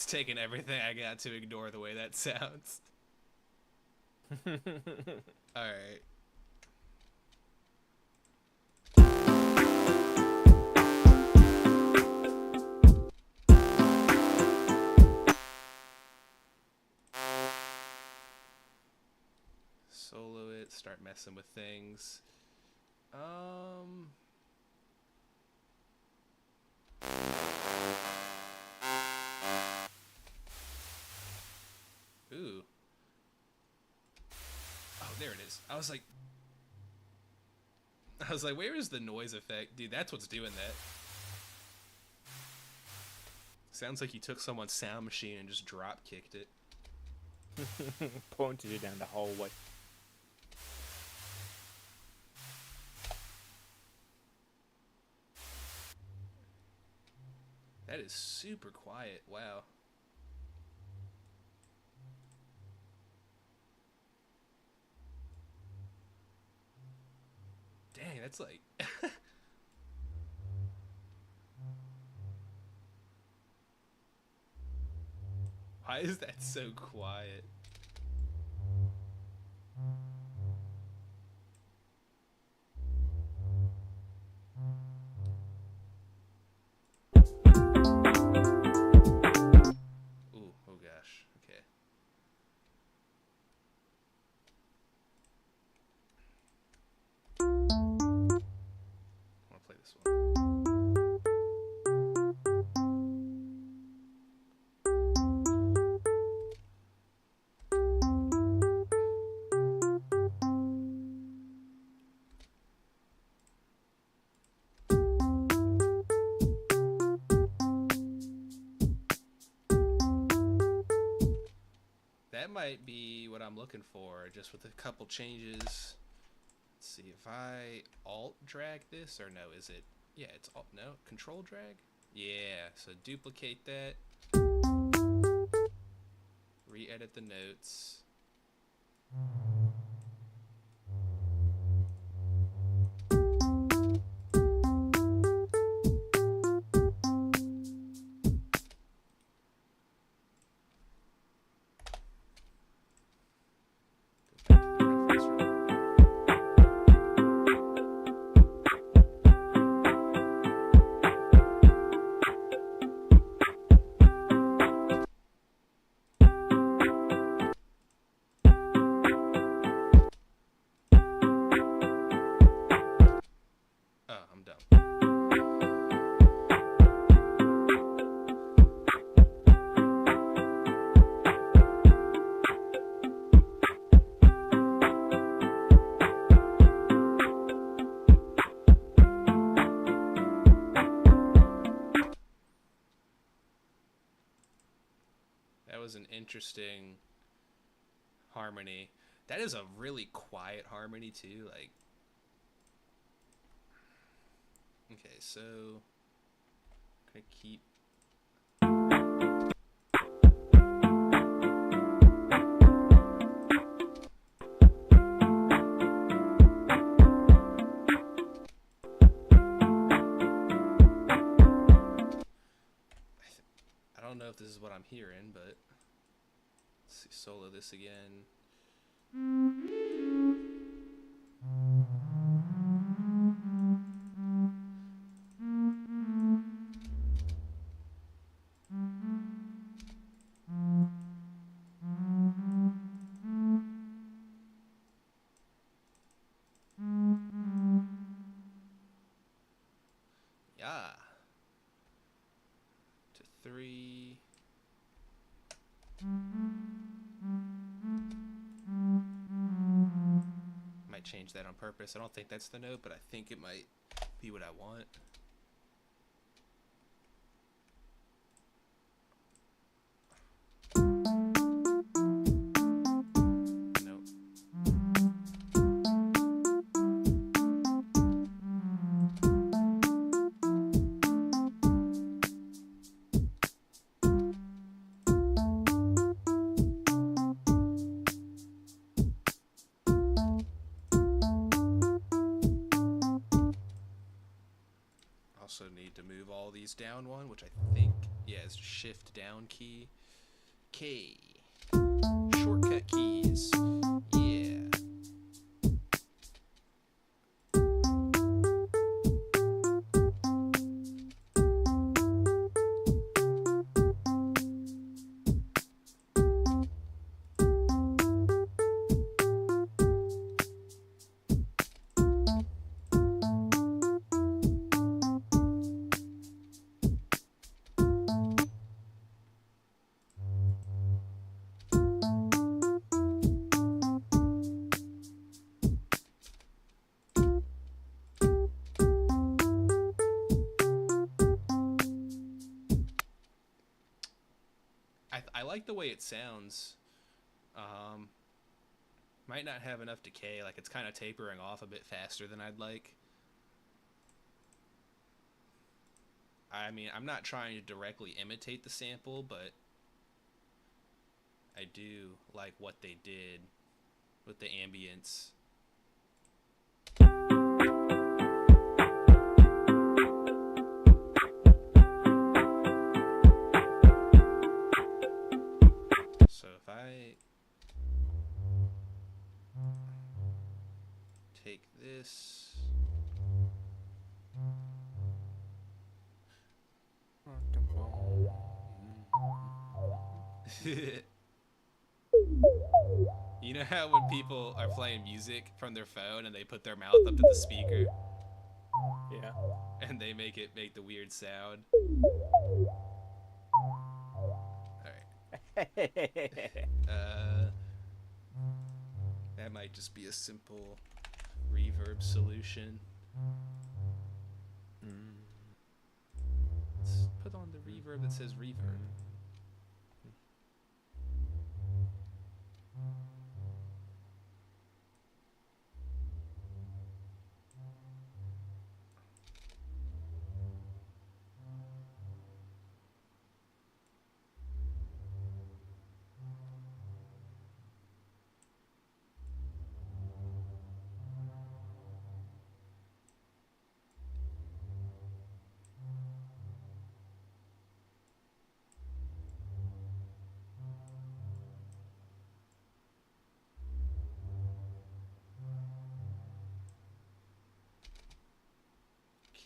It's taking everything I got to ignore the way that sounds. Alright. Solo it, start messing with things. Ooh. Oh, there it is. I was like, where is the noise effect? Dude, that's what's doing that. Sounds like you took someone's sound machine and just drop kicked it. Pointed it down the hallway. That is super quiet. Wow. Dang, that's like... Why is that so quiet? Ooh, oh gosh. Okay. I want to play this one. That might be what I'm looking for, just with a couple changes. Let's see if I alt drag this, or no, is it? Yeah, it's alt, no, control drag? Yeah, so duplicate that. Re-edit the notes. Oh, I'm done. That was an interesting harmony. That is a really quiet harmony too, like. Okay, so I'm gonna keep. I don't know if this is what I'm hearing, but let's see, solo this again. Yeah. To 3. Might change that on purpose. I don't think that's the note, but I think it might be what I want. Nope. Also need to move all these down one, which I think, Yeah, it's shift down key. K. Shortcut keys. Yeah. I like the way it sounds. Might not have enough decay. Like, it's kind of tapering off a bit faster than I'd like. I mean, I'm not trying to directly imitate the sample, but I do like what they did with the ambience. So if I take this, you know how when people are playing music from their phone and they put their mouth up to the speaker? Yeah. And they make the weird sound. Alright. That might just be a simple reverb solution. Let's put on the reverb that says reverb.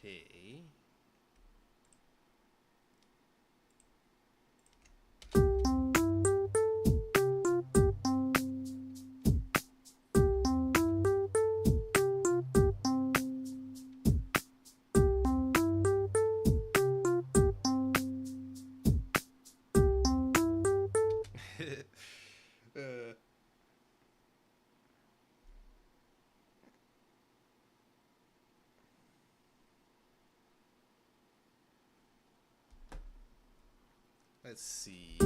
Okay. Let's see.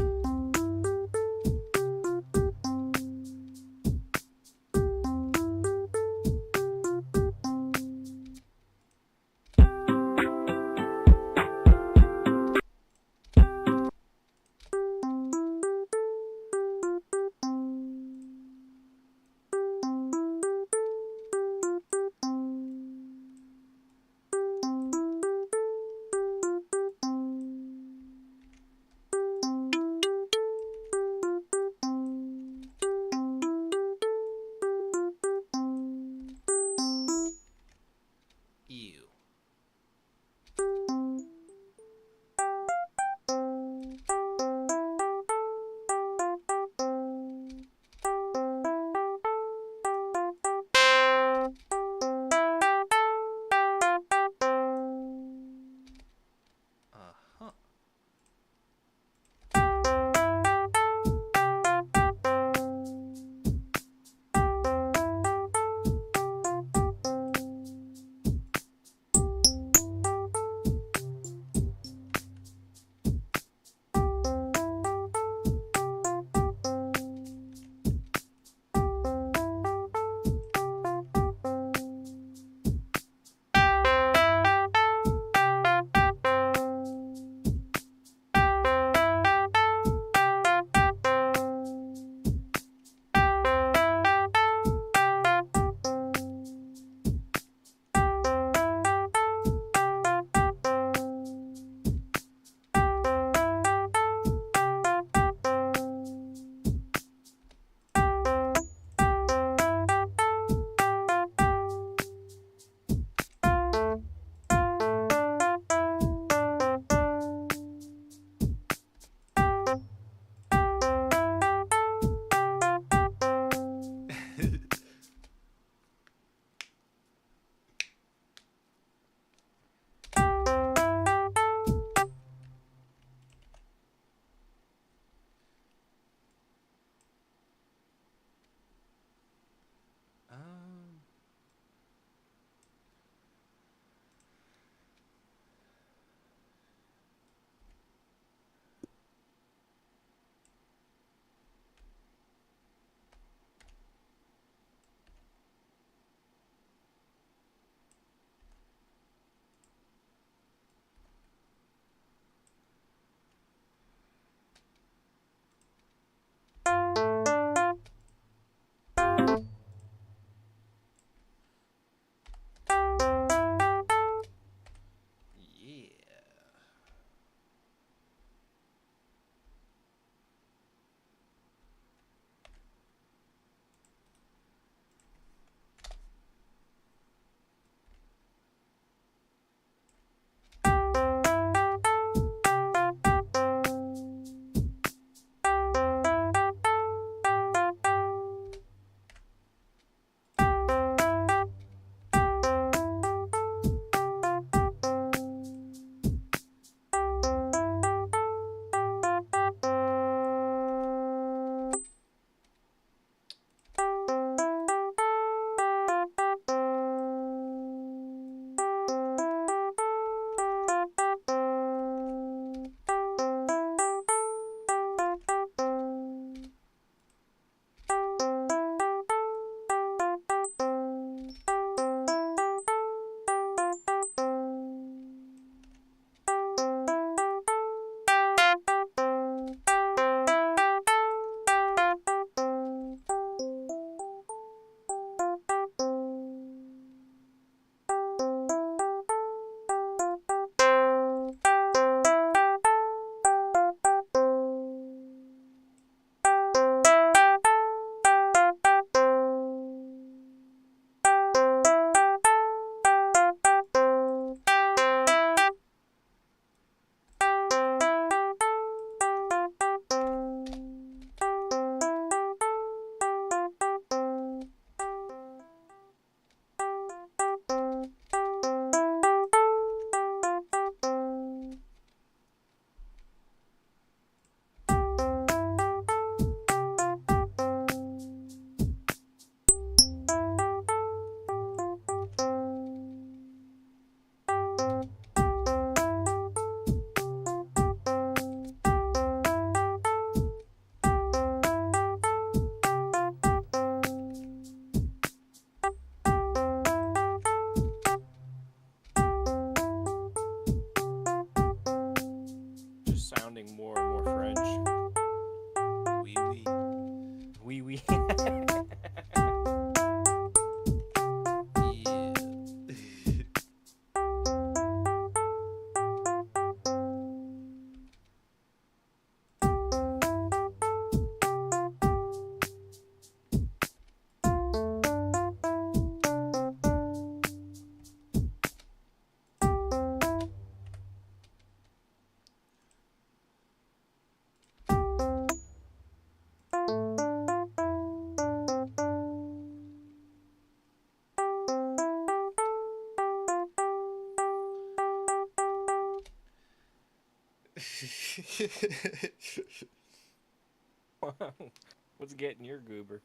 What's getting your goober?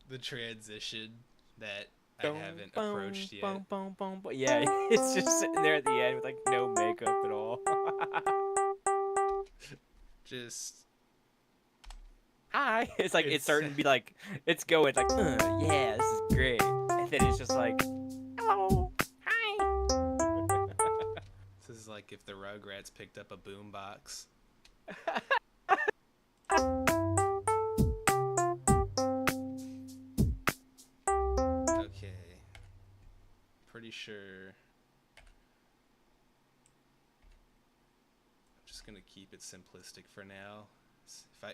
The transition that I Boom, haven't boom, approached yet. boom, boom, boom, boom. Yeah, it's just sitting there at the end with like no makeup at all. Just Hi. It's like it's it's starting to be like it's going like, yeah, this is great, and then it's just like, hello, hi. this is like if the Rugrats picked up a boombox. Okay. Pretty sure. I'm just gonna keep it simplistic for now.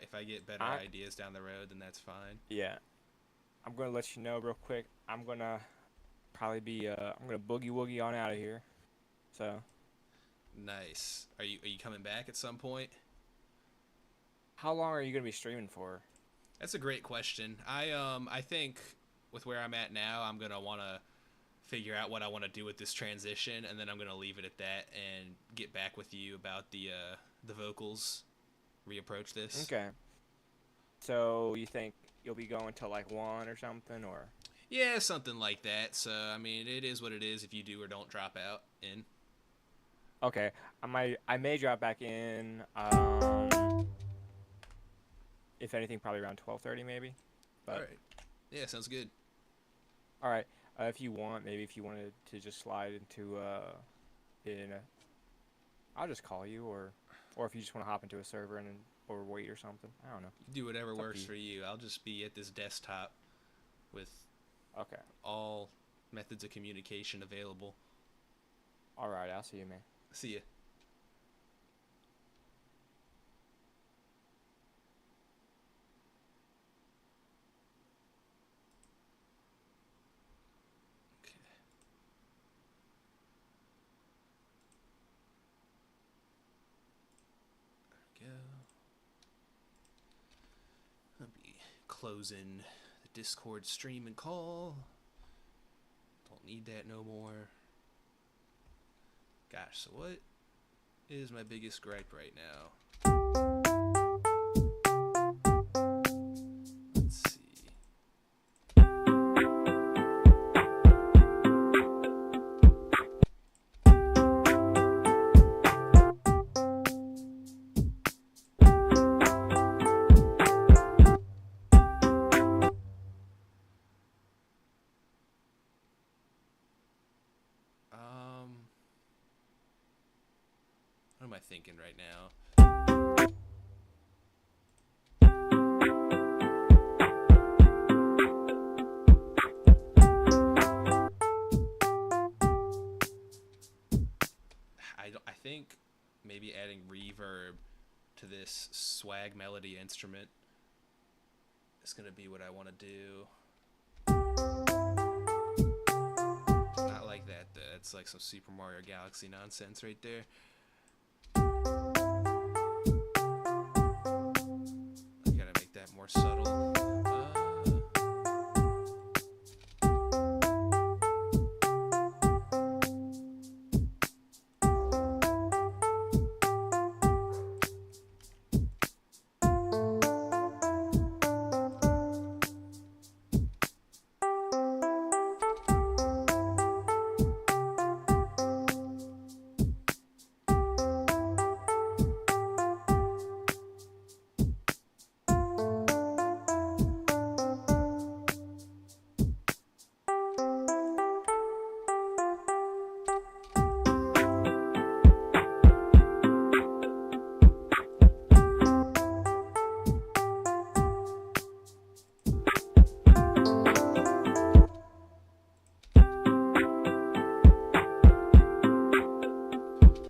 If I get better ideas down the road, then that's fine. Yeah, I'm gonna let you know real quick. I'm gonna probably be I'm gonna boogie woogie on out of here. So Nice. Are you coming back at some point? how long are you gonna be streaming for? That's a great question. I think with where I'm at now, I'm gonna want to figure out what I want to do with this transition, and then I'm gonna leave it at that and get back with you about the vocals. Reapproach this. Okay. So you think you'll be going till like 1 or something, or? Yeah, something like that. So I mean, it is what it is. If you do or don't drop out in. Okay, I may drop back in. If anything, probably around 12:30 maybe. But All right. Yeah, sounds good. all right. If you want, maybe if you wanted to just slide into I'll just call you, or if you just want to hop into a server and or wait or something. I don't know. Do whatever It's up to works you. for you. I'll just be at this desktop with Okay. all methods of communication available. All right. I'll see you, man. See ya. Okay. There we go. I'll be closing the Discord stream and call. Don't need that no more. Gosh, so what is my biggest gripe right now? Let's see. What am I thinking right now? I think maybe adding reverb to this swag melody instrument is gonna be what I want to do. Not like that. That's like some Super Mario Galaxy nonsense right there. I gotta make that more subtle.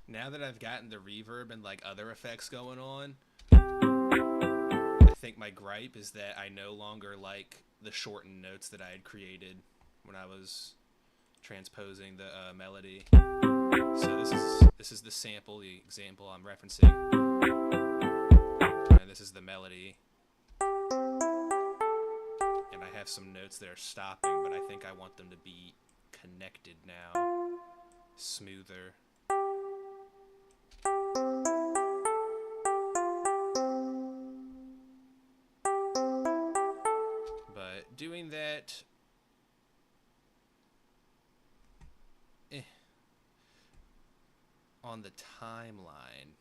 Now that I've gotten the reverb and like other effects going on, I think my gripe is that I no longer like the shortened notes that I had created when I was transposing the melody. So this is the sample, the example I'm referencing, and this is the melody. And I have some notes that are stopping, but I think I want them to be connected now, smoother. doing that on the timeline.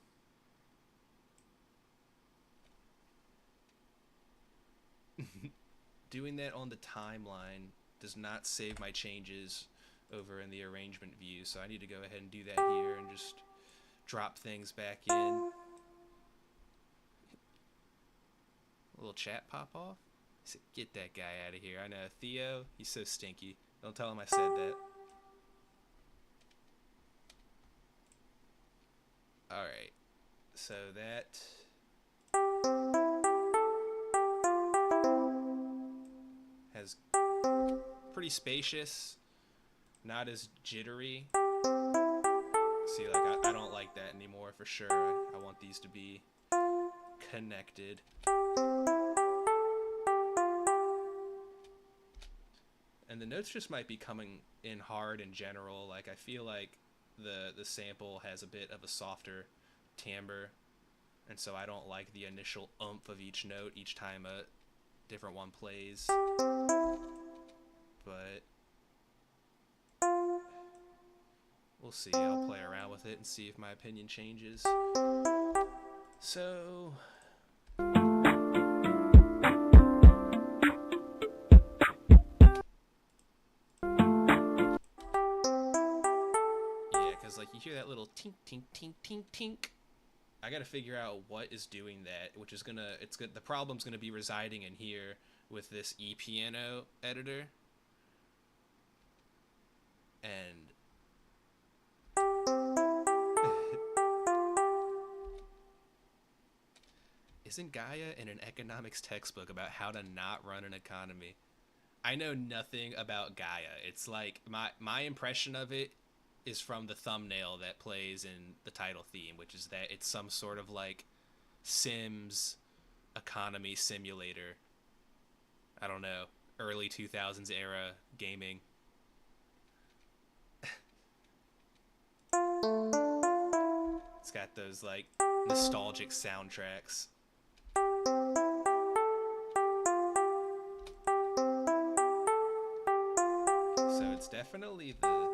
Doing that on the timeline does not save my changes over in the arrangement view, so I need to go ahead and do that here and just drop things back in. A little chat pop off. I said, get that guy out of here. I know, Theo, he's so stinky. Don't tell him I said that. Alright, so that has pretty spacious, not as jittery. See, like, I don't like that anymore for sure. I want these to be connected. And the notes just might be coming in hard in general. Like, I feel like the sample has a bit of a softer timbre, and so I don't like the initial oomph of each note each time a different one plays. But we'll see. I'll play around with it and see if my opinion changes. So like, you hear that little tink tink tink tink tink. I gotta figure out what is doing that, which is the problem's gonna be residing in here with this ePiano editor. And isn't Gaia in an economics textbook about how to not run an economy? I know nothing about Gaia. It's like my impression of it is from the thumbnail that plays in the title theme, which is that it's some sort of like Sims economy simulator. I don't know, early 2000s era gaming. It's got those like nostalgic soundtracks. So it's definitely the...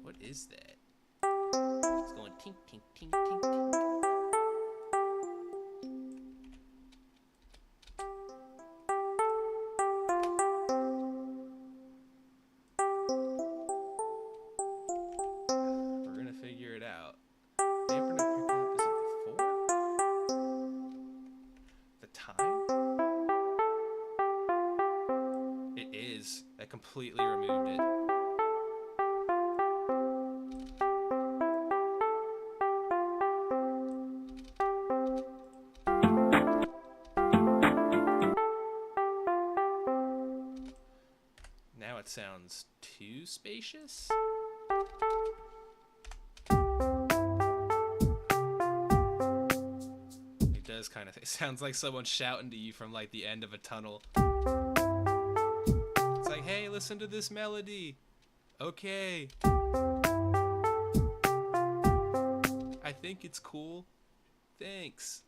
What is that? It's going tink, tink, tink, tink, tink. We're gonna figure it out. Dampener pickup, is it the 4? The time? It is. I completely removed it. Now it sounds too spacious. It does kind of. It sounds like someone shouting to you from like the end of a tunnel. It's like, hey, listen to this melody. Okay. I think it's cool. Thanks.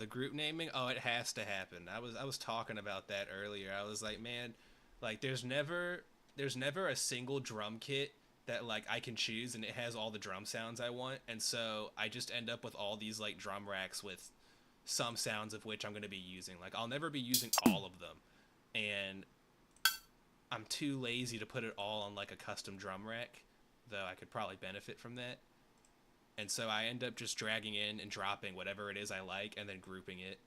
the group naming. Oh, it has to happen. I was talking about that earlier. I was like, man, like there's never a single drum kit that like I can choose and it has all the drum sounds I want, and so I just end up with all these like drum racks with some sounds of which I'm going to be using. Like I'll never be using all of them, and I'm too lazy to put it all on like a custom drum rack, though I could probably benefit from that. And so I end up just dragging in and dropping whatever it is I like and then grouping it.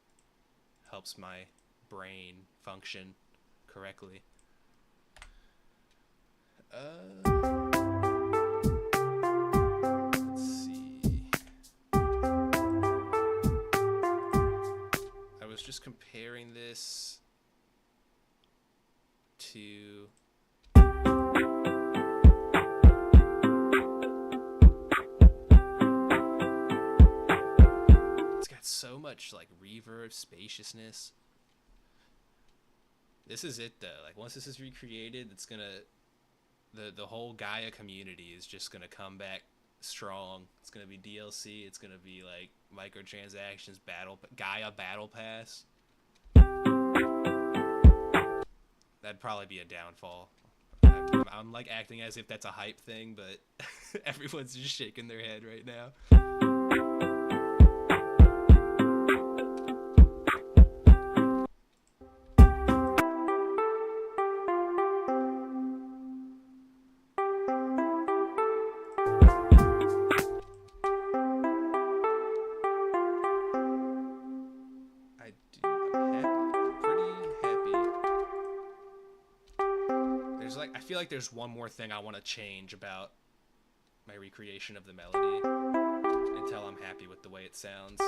Helps my brain function correctly. Let's see. I was just comparing this to so much like reverb, spaciousness. This is it though. Like once this is recreated, it's gonna the whole Gaia community is just gonna come back strong. It's gonna be DLC. It's gonna be like microtransactions, Gaia Battle Pass. That'd probably be a downfall. I'm like acting as if that's a hype thing, but everyone's just shaking their head right now. I feel like there's one more thing I want to change about my recreation of the melody until I'm happy with the way it sounds.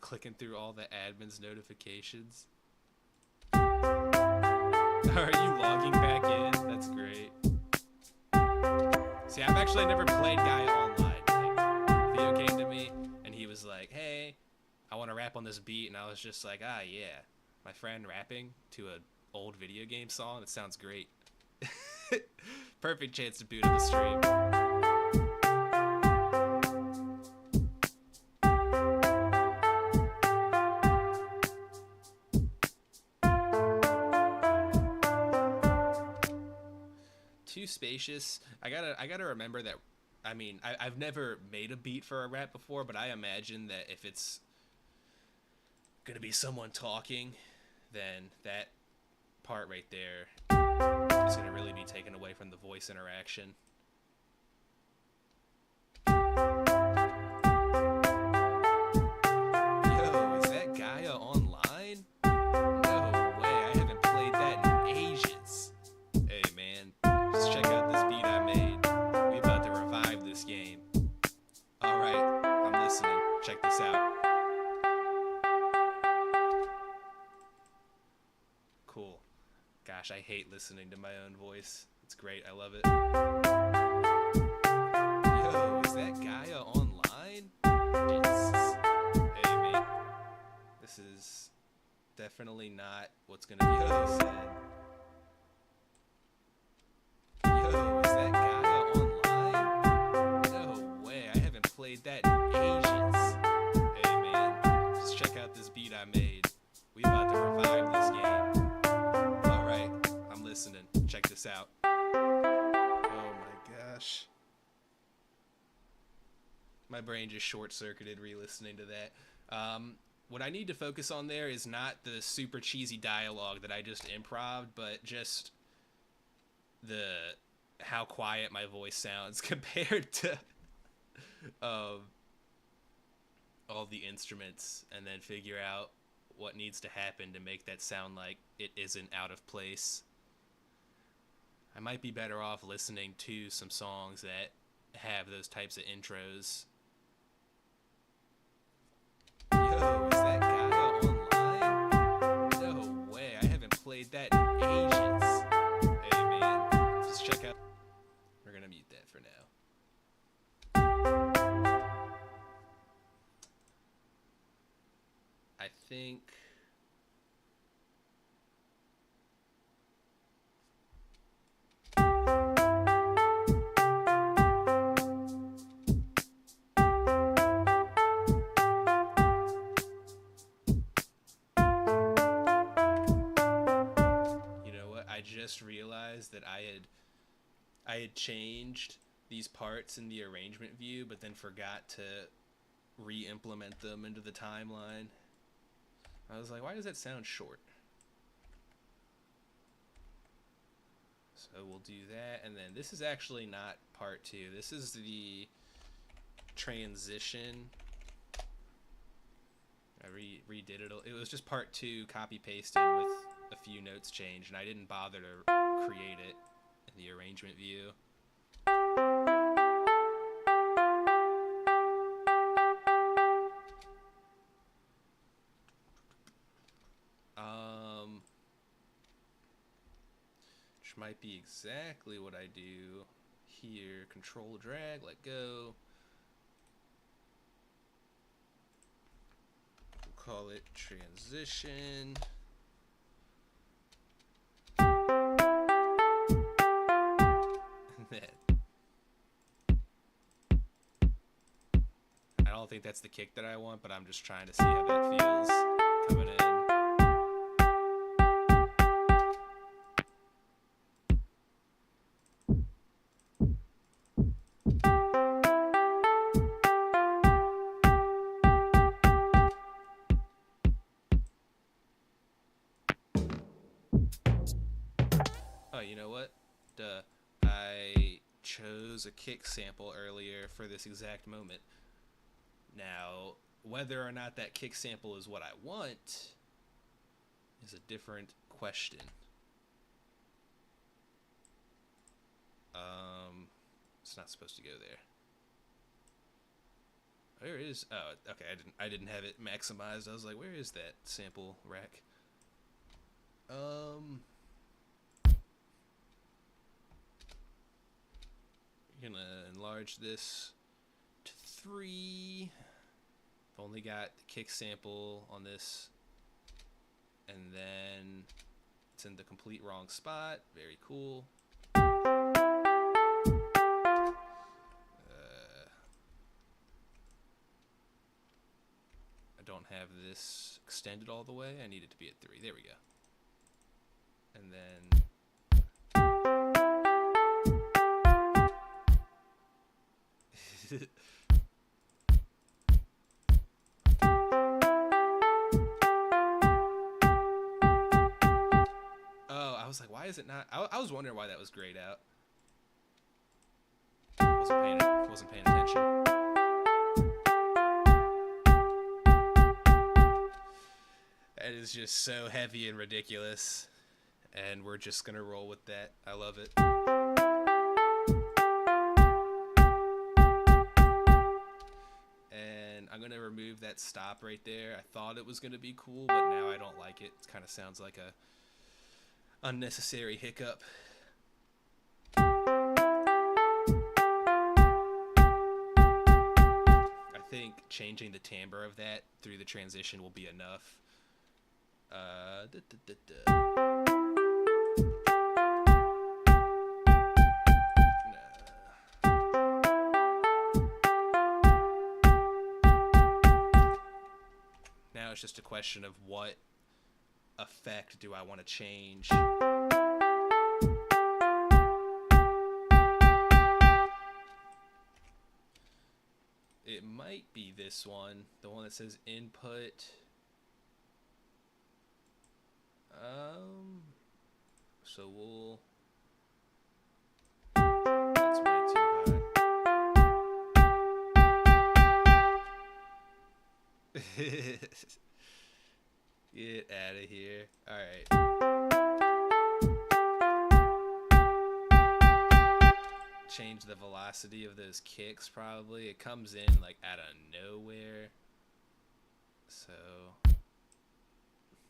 Clicking through all the admin's notifications. Are you logging back in? That's great. See, I've actually never played Gaia online. Like, Theo came to me and he was like, hey, I want to rap on this beat, and I was just like, ah, yeah, my friend rapping to an old video game song, that sounds great. Perfect chance to boot up a stream. Too spacious. I gotta remember that. I mean, I've never made a beat for a rap before, but I imagine that if it's gonna be someone talking, then that part right there is gonna really be taken away from the voice interaction. Yo, is that Gaia online? No way, I haven't played that in ages. Hey man, just check out this beat I made. We about to revive this game. Alright, I'm listening. Check this out. Cool. Gosh, I hate listening to my own voice. It's great, I love it. Yo, is that Gaia online? Jesus. Hey mate, this is definitely not what's gonna be said. Yo, is that Gaia online? My brain just short-circuited re-listening to that. What I need to focus on there is not the super cheesy dialogue that I just improv, but just how quiet my voice sounds compared to all the instruments, and then figure out what needs to happen to make that sound like it isn't out of place. I might be better off listening to some songs that have those types of intros. Yo, is that guy online? No way, I haven't played that in ages. Hey man, just check out. We're gonna mute that for now. I think just realized that I had changed these parts in the arrangement view, but then forgot to re-implement them into the timeline. I was like, why does that sound short? So we'll do that, and then this is actually not part 2. This is the transition. I redid it. It was just part 2 copy pasted with a few notes changed, and I didn't bother to create it in the arrangement view. Which might be exactly what I do here. Control drag, let go. We'll call it transition. I don't think that's the kick that I want, but I'm just trying to see how that feels coming in. Oh, you know what? Duh. I chose a kick sample earlier for this exact moment. Now, whether or not that kick sample is what I want is a different question. It's not supposed to go there. Where is? Oh, okay. I didn't have it maximized. I was like, where is that sample rack? Gonna enlarge this to 3. I've only got the kick sample on this, and then it's in the complete wrong spot. Very cool. I don't have this extended all the way. I need it to be at 3. There we go. And then oh, I was like, why is it not? I was wondering why that was grayed out. Wasn't paying attention. That is just so heavy and ridiculous, and we're just gonna roll with that. I love it. I'm gonna remove that stop right there. I thought it was gonna be cool, but now I don't like it. It kind of sounds like a unnecessary hiccup. I think changing the timbre of that through the transition will be enough. Now it's just a question of what effect do I want to change. It might be this one, the one that says input. So we'll. That's way too high. Get out of here. All right. Change the velocity of those kicks probably. It comes in like out of nowhere. So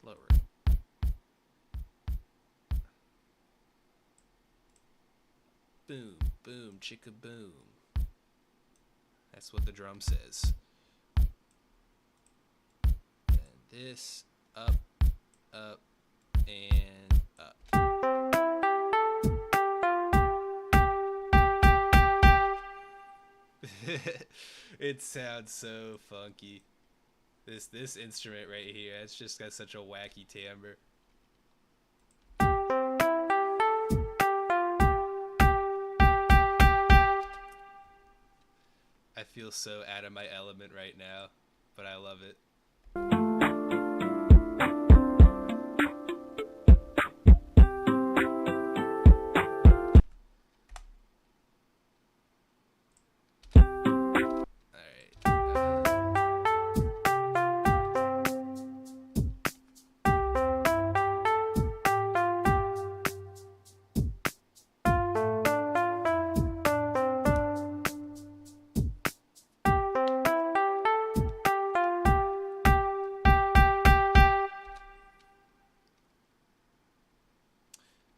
lower it. Boom, boom, chicka boom. That's what the drum says. And this up, up, and up. It sounds so funky. This instrument right here, it's just got such a wacky timbre. I feel so out of my element right now, but I love it.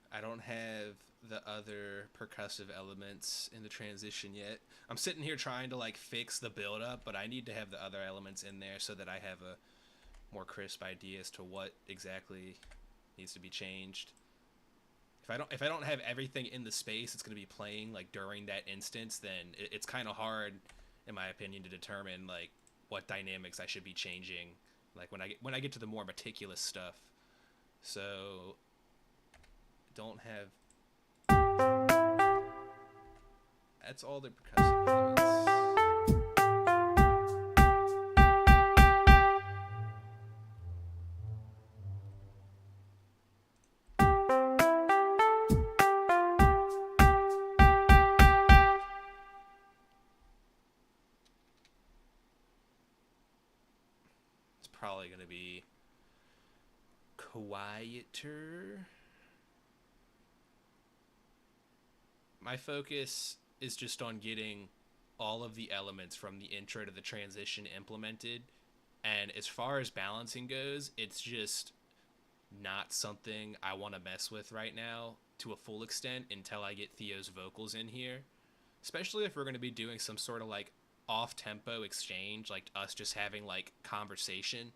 I don't have the other percussive elements in the transition yet. I'm sitting here trying to like fix the build up, but I need to have the other elements in there so that I have a more crisp idea as to what exactly needs to be changed. If I don't have everything in the space it's going to be playing like during that instance, then it's kind of hard, in my opinion, to determine like what dynamics I should be changing, like when I get to the more meticulous stuff. So don't have. That's all the percussive elements. It's probably going to be quieter. My focus is just on getting all of the elements from the intro to the transition implemented, and as far as balancing goes, it's just not something I want to mess with right now to a full extent until I get Theo's vocals in here, especially if we're going to be doing some sort of like off-tempo exchange, like us just having like conversation.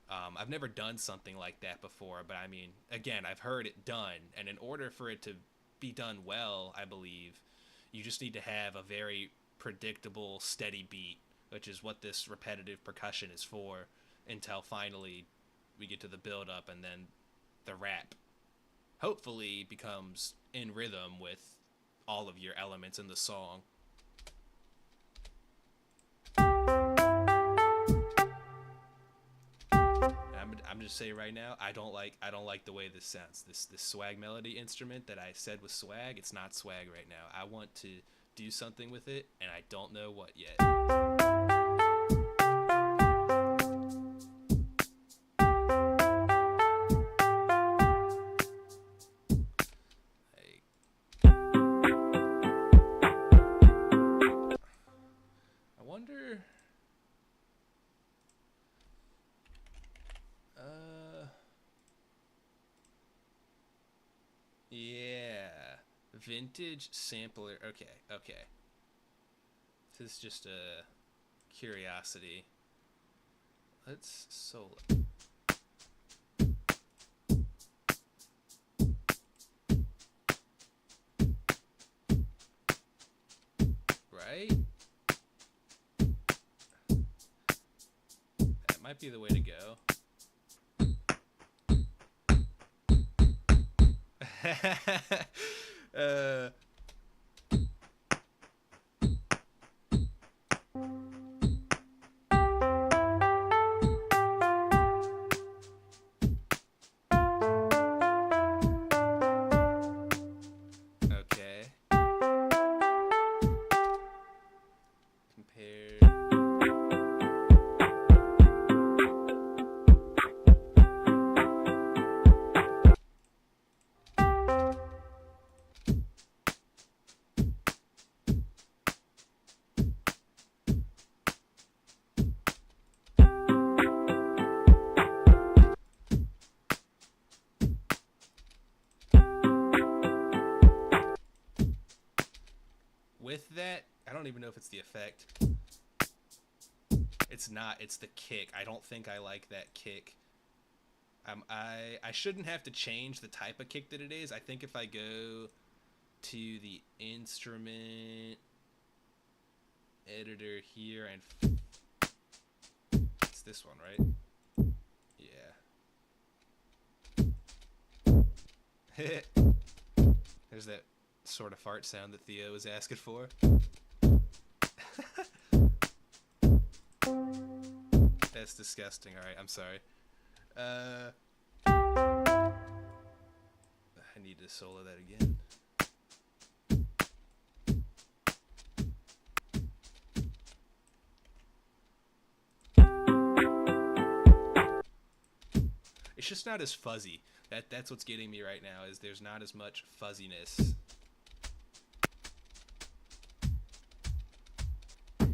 I've never done something like that before, but I mean, again, I've heard it done, and in order for it to be done well, I believe you just need to have a very predictable, steady beat, which is what this repetitive percussion is for, until finally we get to the build up, and then the rap hopefully becomes in rhythm with all of your elements in the song. I'm just saying right now, I don't like the way this sounds. This swag melody instrument that I said was swag, it's not swag right now. I want to do something with it, and I don't know what yet. I wonder. Yeah, vintage sampler. Okay. This is just a curiosity. Let's solo. Right? That might be the way to go. don't even know if it's the effect. It's not. It's the kick. I don't think I like that kick. I shouldn't have to change the type of kick that it is. I think if I go to the instrument editor here and it's this one, right? Yeah. There's that sort of fart sound that Theo was asking for. That's disgusting. All right, I'm sorry. I need to solo that again. It's just not as fuzzy. That's what's getting me right now, is there's not as much fuzziness. I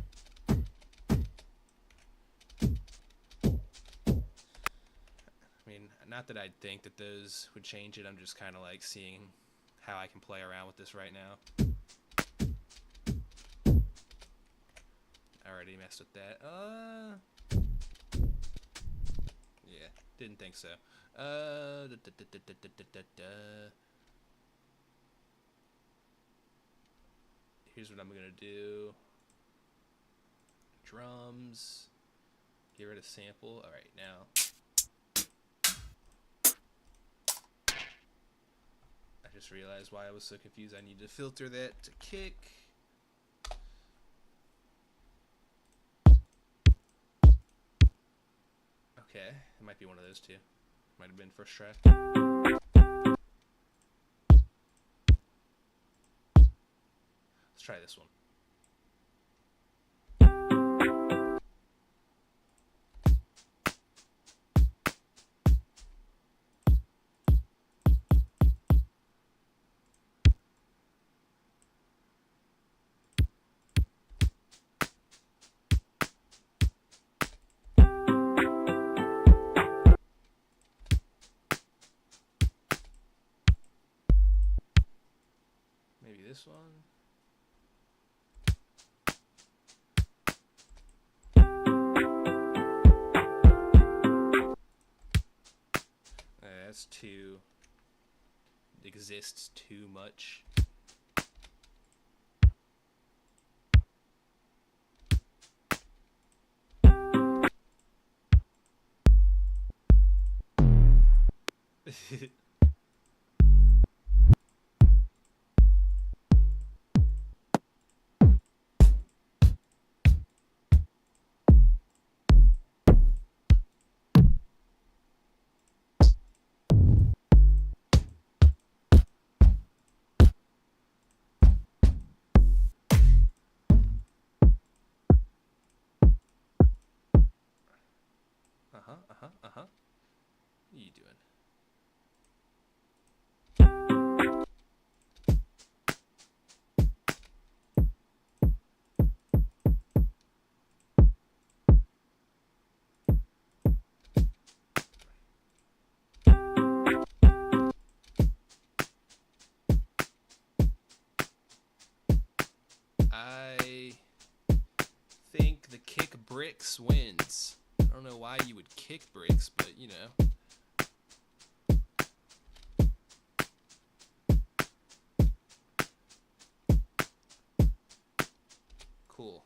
mean, not that I'd think that those would change it. I'm just kind of like seeing how I can play around with this right now. I already messed with that. Yeah, didn't think so. Here's what I'm gonna do. Drums. Get rid of sample. All right, now. I just realized why I was so confused. I need to filter that to kick. Okay, it might be one of those two. Might have been first try. Let's try this one. Maybe this one. That's too. It exists too much. What are you doing? I think the kick bricks wins. I don't know why you would kick bricks, but you know. Cool.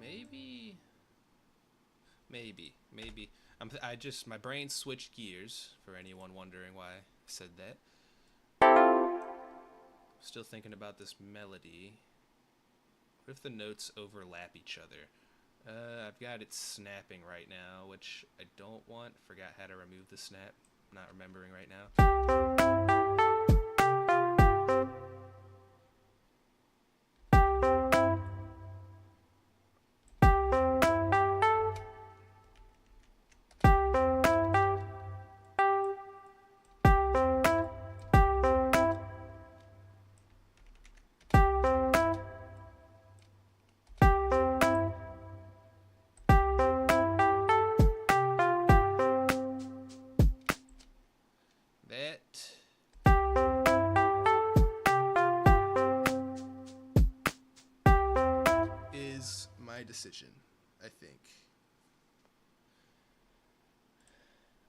Maybe. My brain switched gears, for anyone wondering why I said that. Still thinking about this melody. What if the notes overlap each other? I've got it snapping right now, which I don't want. Forgot how to remove the snap. Not remembering right now. decision, I think.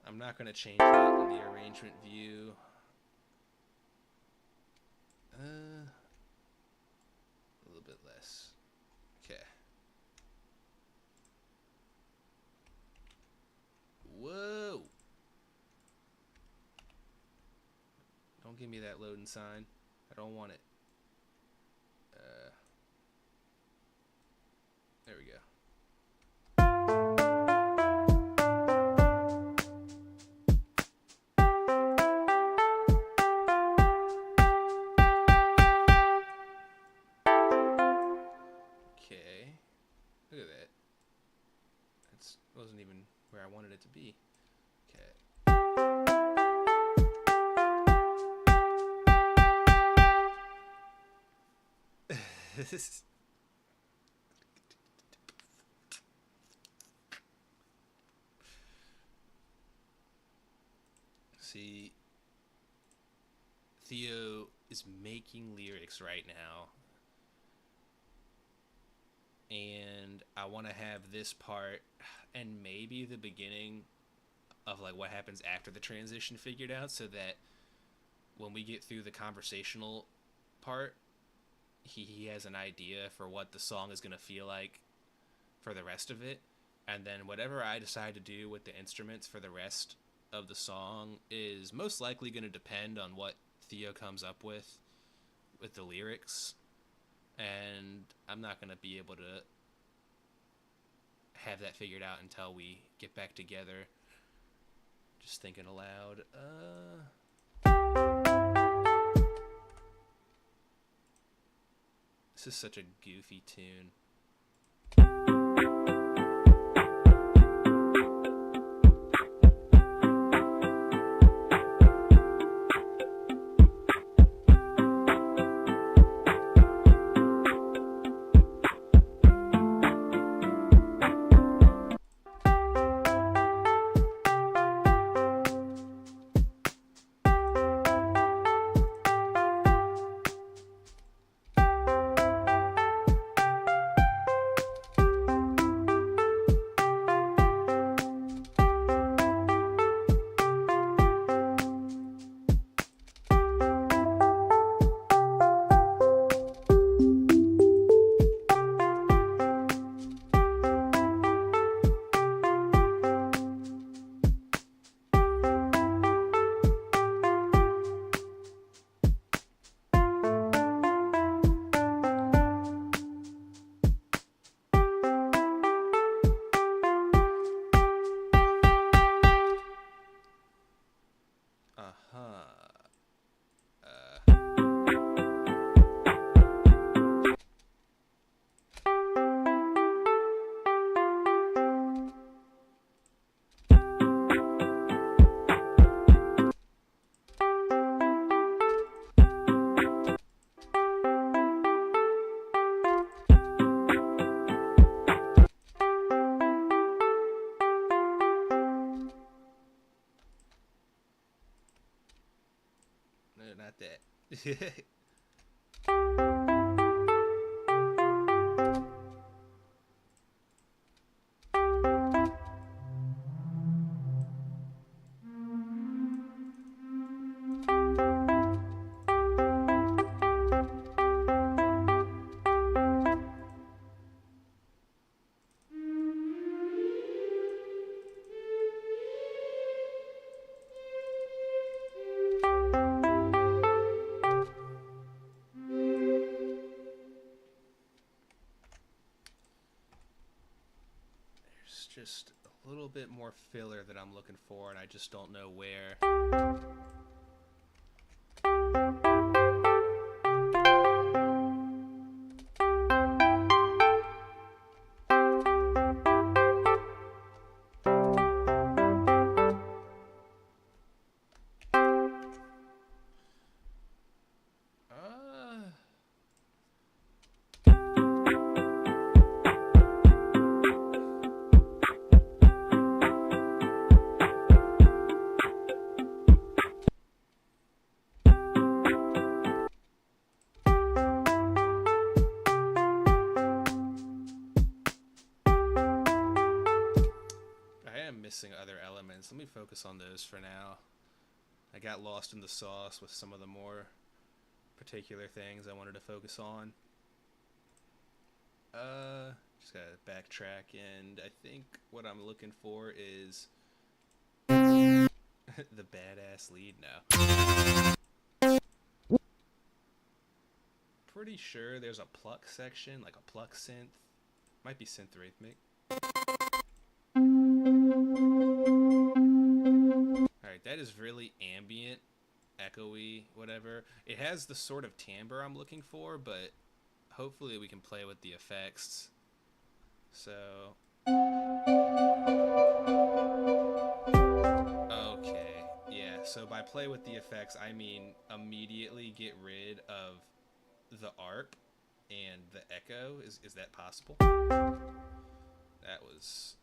I'm not going to change that in the arrangement view. A little bit less. Okay. Whoa! Don't give me that loading sign. I don't want it. There we go. Okay. Look at that. That wasn't even where I wanted it to be. Okay. See, Theo is making lyrics right now, and I want to have this part and maybe the beginning of like what happens after the transition figured out, so that when we get through the conversational part, he has an idea for what the song is going to feel like for the rest of it. And then whatever I decide to do with the instruments for the rest of the song is most likely going to depend on what Theo comes up with the lyrics. And I'm not going to be able to have that figured out until we get back together. Just thinking aloud. This is such a goofy tune. Not that. Just a little bit more filler that I'm looking for, and I just don't know where. missing other elements. Let me focus on those for now. I got lost in the sauce with some of the more particular things I wanted to focus on. Just gotta backtrack, and I think what I'm looking for is the badass lead now. Pretty sure there's a pluck section, like a pluck synth. Might be synth rhythmic. Alright, that is really ambient, echoey, whatever. It has the sort of timbre I'm looking for, but hopefully we can play with the effects. So... okay, yeah, so by play with the effects, I mean immediately get rid of the ARP and the echo. Is that possible? That was...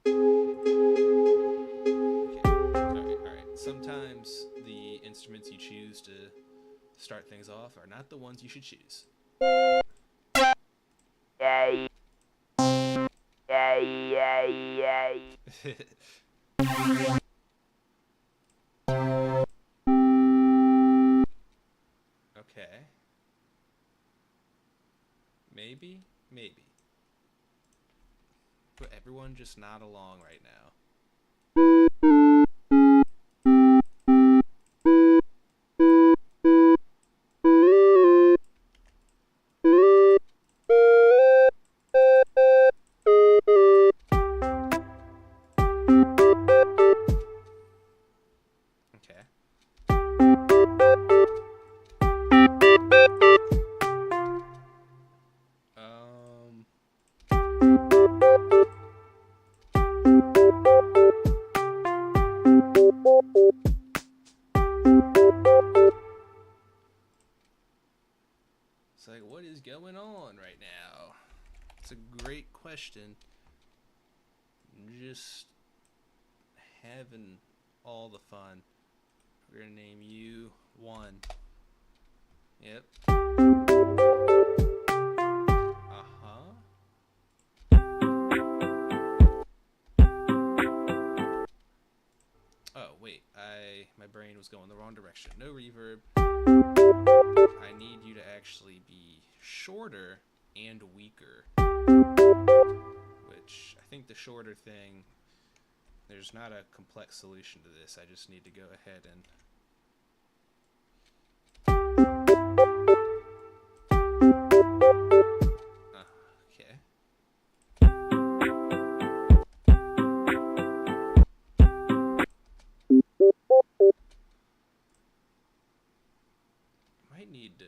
okay, alright. Sometimes the instruments you choose to start things off are not the ones you should choose. Yay. Yay, yay, yay. Okay. Maybe. But everyone just nod along right now. Okay. It's like, what is going on right now? It's a great question. I'm just having all the fun. We're gonna name you 1. Yep. Oh, wait. My brain was going the wrong direction. No reverb. I need you to actually be shorter and weaker. Which, I think the shorter thing, there's not a complex solution to this. I just need to go ahead and... okay. Might need to...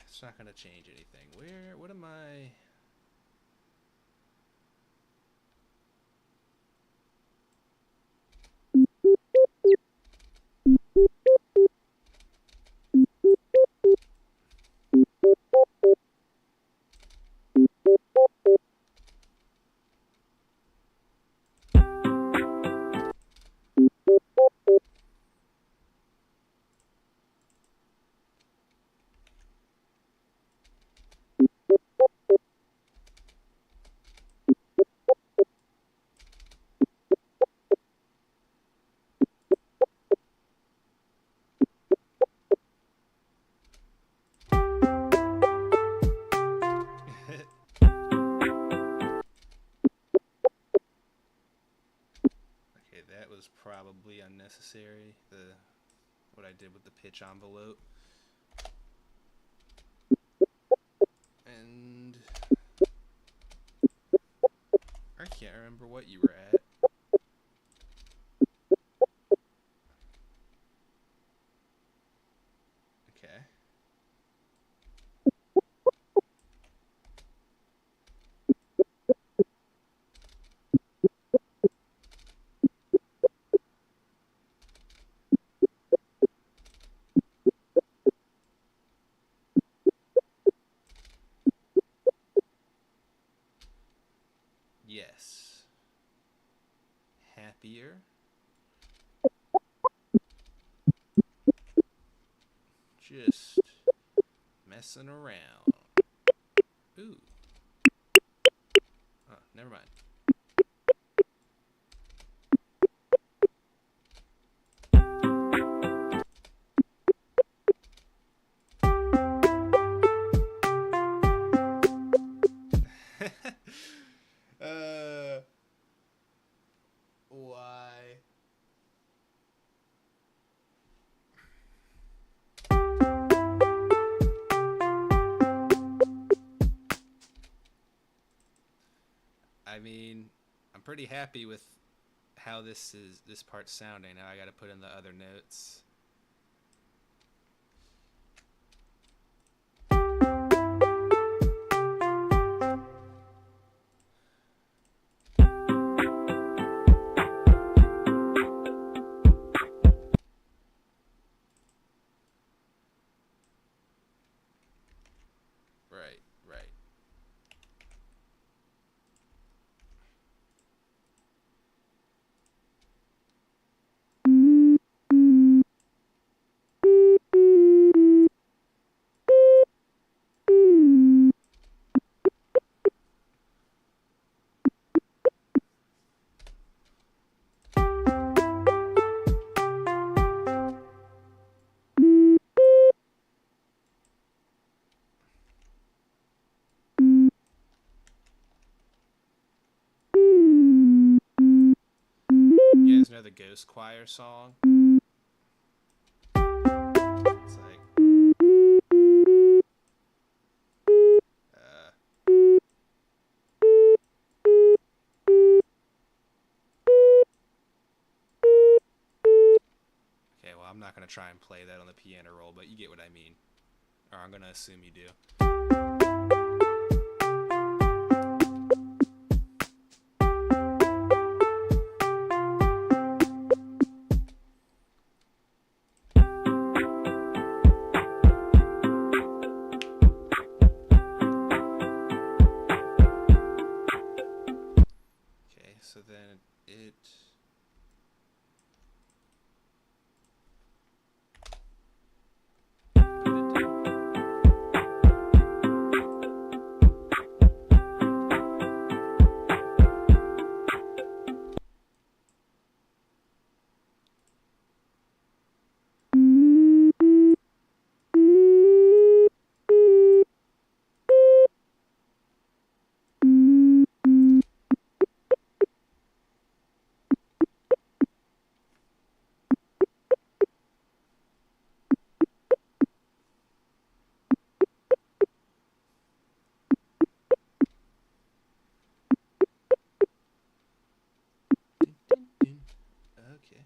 it's not gonna change anything. What am I... okay, that was probably unnecessary. What I did with the pitch envelope. And I can't remember what you were at. Okay. Yes. Happier. just messing around. Ooh. Oh, never mind. Why? I mean, I'm pretty happy with how this part's sounding. Now I got to put in the other notes. Right, right. You guys know the Ghost Choir song? It's like, okay, well, I'm not going to try and play that on the piano roll, but you get what I mean. Or I'm going to assume you do. Okay, so then it... Okay.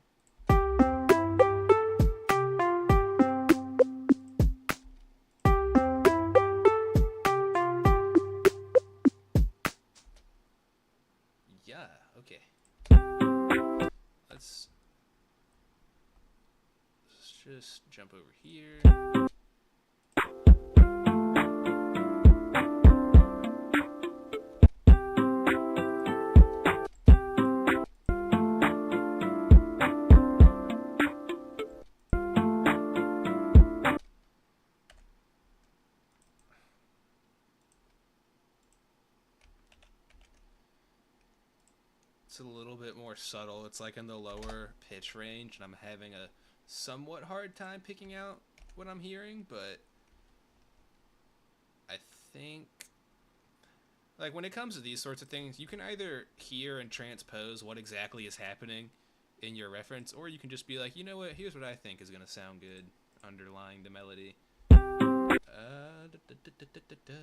Yeah, okay. Let's just jump over here. It's a little bit more subtle. It's like in the lower pitch range, and I'm having a somewhat hard time picking out what I'm hearing, but I think, like, when it comes to these sorts of things, you can either hear and transpose what exactly is happening in your reference, or you can just be like, you know what, here's what I think is going to sound good underlying the melody. Da, da, da, da, da, da.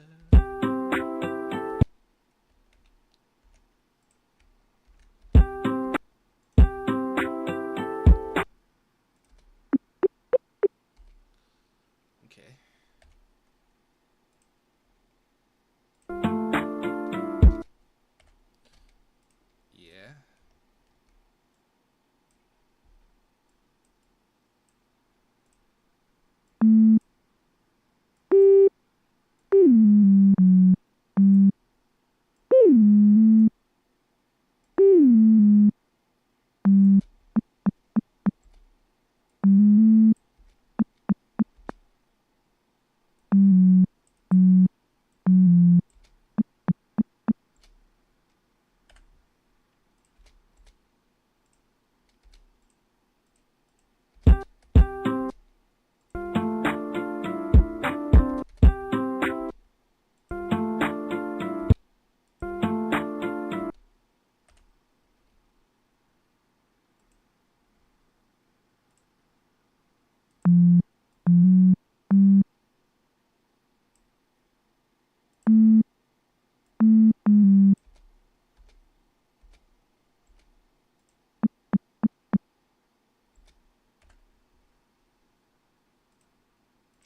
Okay. Yeah.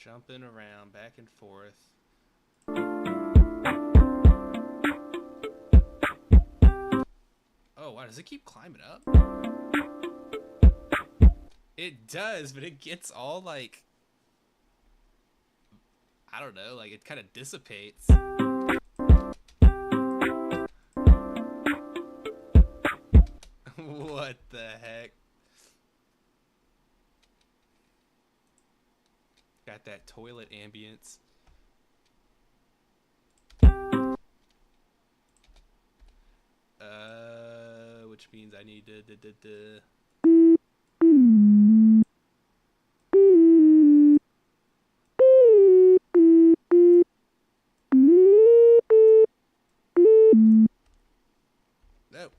Jumping around back and forth. Oh, wow, does it keep climbing up? It does, but it gets all like, I don't know, like it kind of dissipates. What the heck? Got that toilet ambience. Which means I need to. No.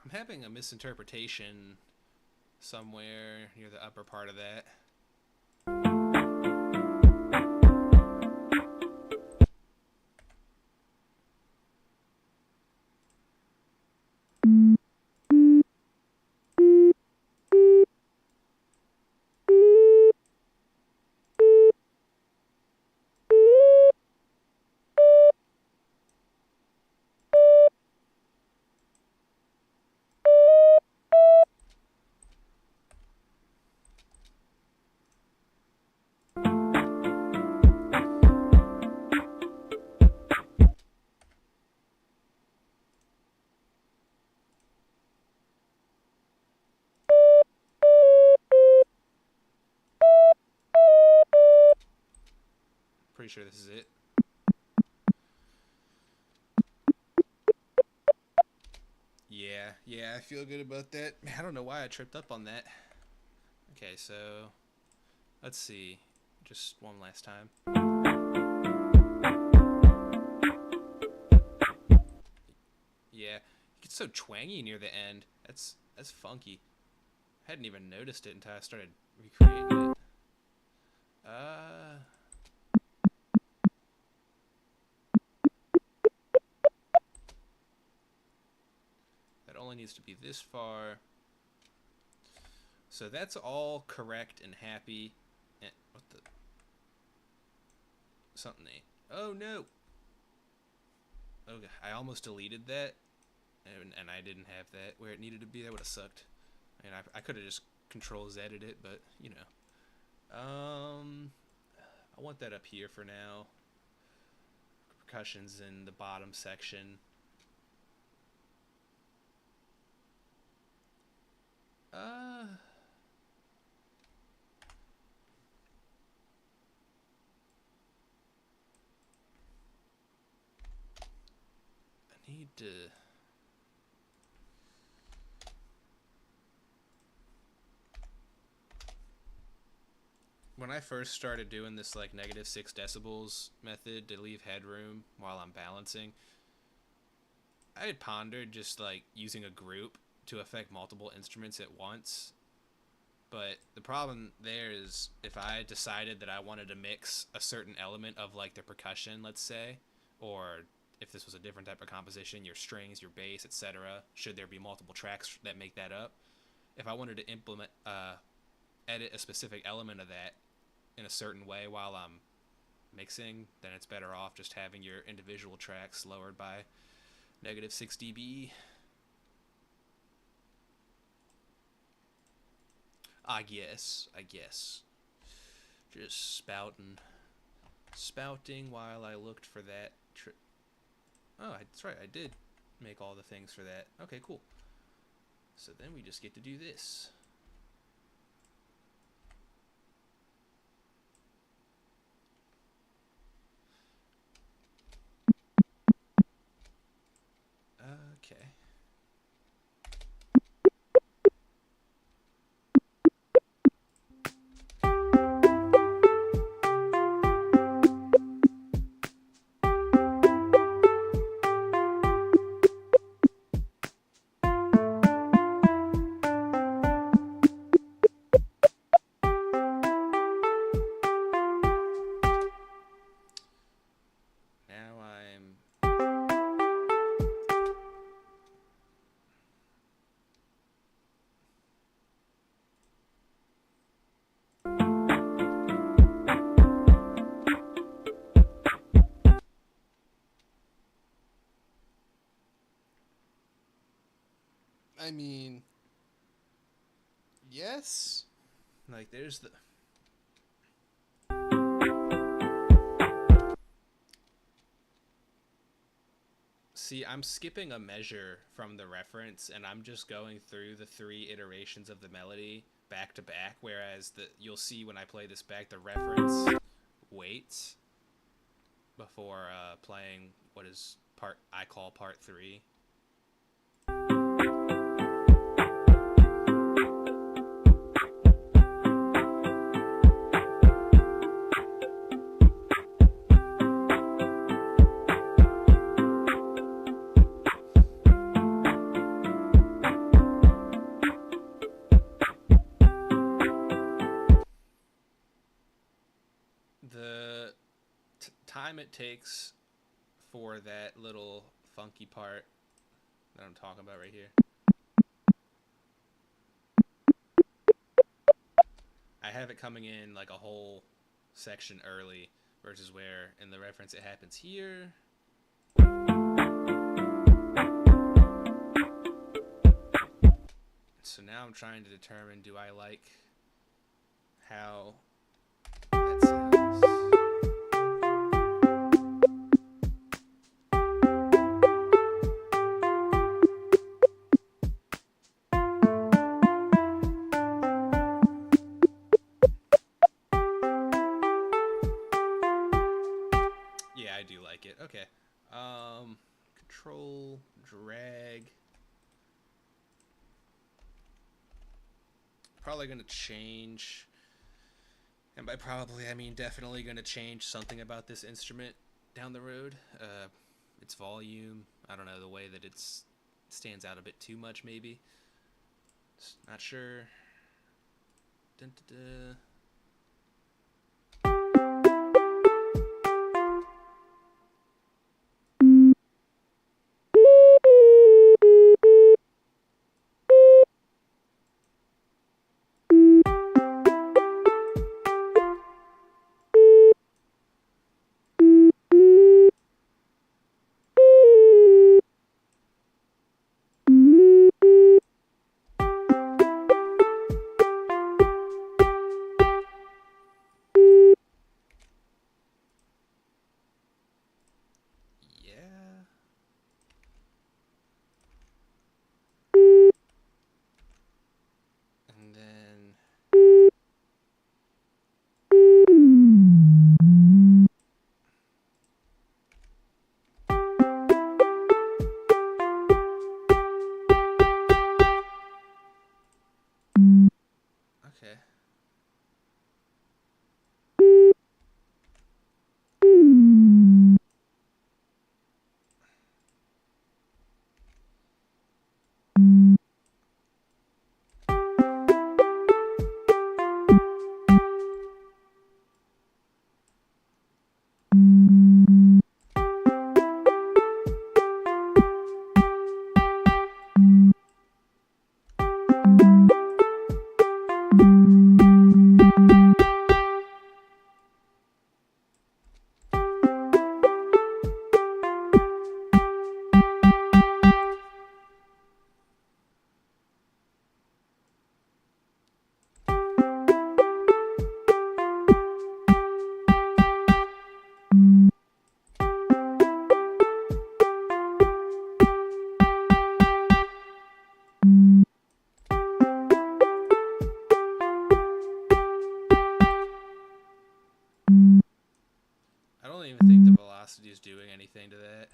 I'm having a misinterpretation somewhere near the upper part of that. Pretty sure this is it. Yeah, I feel good about that. Man, I don't know why I tripped up on that. Okay, so let's see. Just one last time. Yeah, it gets so twangy near the end. That's funky. I hadn't even noticed it until I started recreating it. That only needs to be this far. So that's all correct and happy. And what the? Something ain't. Oh no! Okay, I almost deleted that, and I didn't have that where it needed to be. That would have sucked. I mean, I could have just Control-Z'd it, but you know. I want that up here for now. Percussion's in the bottom section. need to... When I first started doing this like -6 decibels method to leave headroom while I'm balancing, I had pondered just like using a group to affect multiple instruments at once. But the problem there is if I decided that I wanted to mix a certain element of like the percussion, let's say, or if this was a different type of composition, your strings, your bass, etc., should there be multiple tracks that make that up, if I wanted to edit a specific element of that in a certain way while I'm mixing, then it's better off just having your individual tracks lowered by -6 dB. I guess. Just spouting while I looked for that. Oh, that's right. I did make all the things for that. Okay, cool. So then we just get to do this. Okay. Now I'm... I mean, yes. Like, there's the... See, I'm skipping a measure from the reference, and I'm just going through the 3 iterations of the melody back to back, whereas you'll see when I play this back, the reference waits before playing what is I call part 3. The time it takes for that little funky part that I'm talking about right here. I have it coming in like a whole section early versus where in the reference it happens here. So now I'm trying to determine, do I like how that sounds? Yeah, I do like it. Okay. Control, drag. Probably going to change, and by probably I mean definitely going to change something about this instrument down the road. Its volume, I don't know, the way that it stands out a bit too much maybe. Not sure. Dun, dun, dun. velocity is doing anything to that.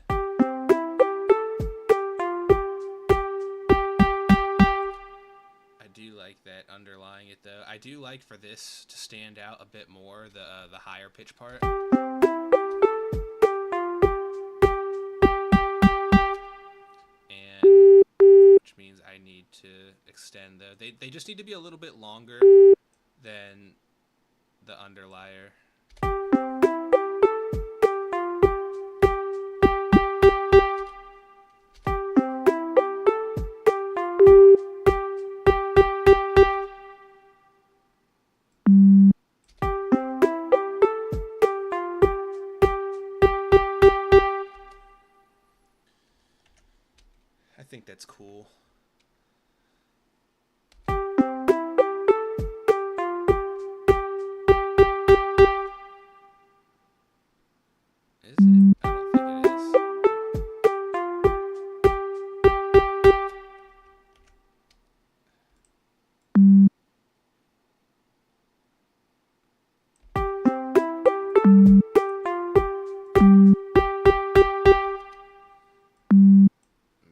I do like that underlying it though. I do like for this to stand out a bit more, the higher pitch part. And which means I need to extend they just need to be a little bit longer than the underlier. I think that's cool. Is it? I don't think it is.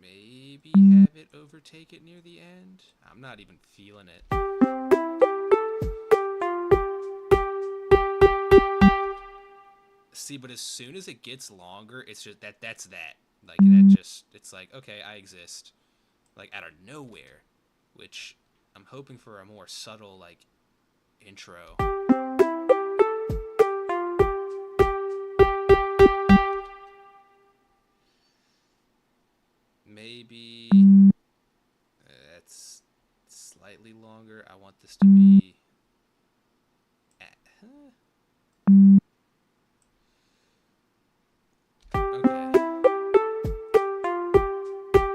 Maybe have it overtake it near the end. I'm not even feeling it. See, but as soon as it gets longer, it's just that's that. Like that just it's like, okay, I exist. Like out of nowhere. Which I'm hoping for a more subtle like intro. Maybe that's slightly longer. I want this to be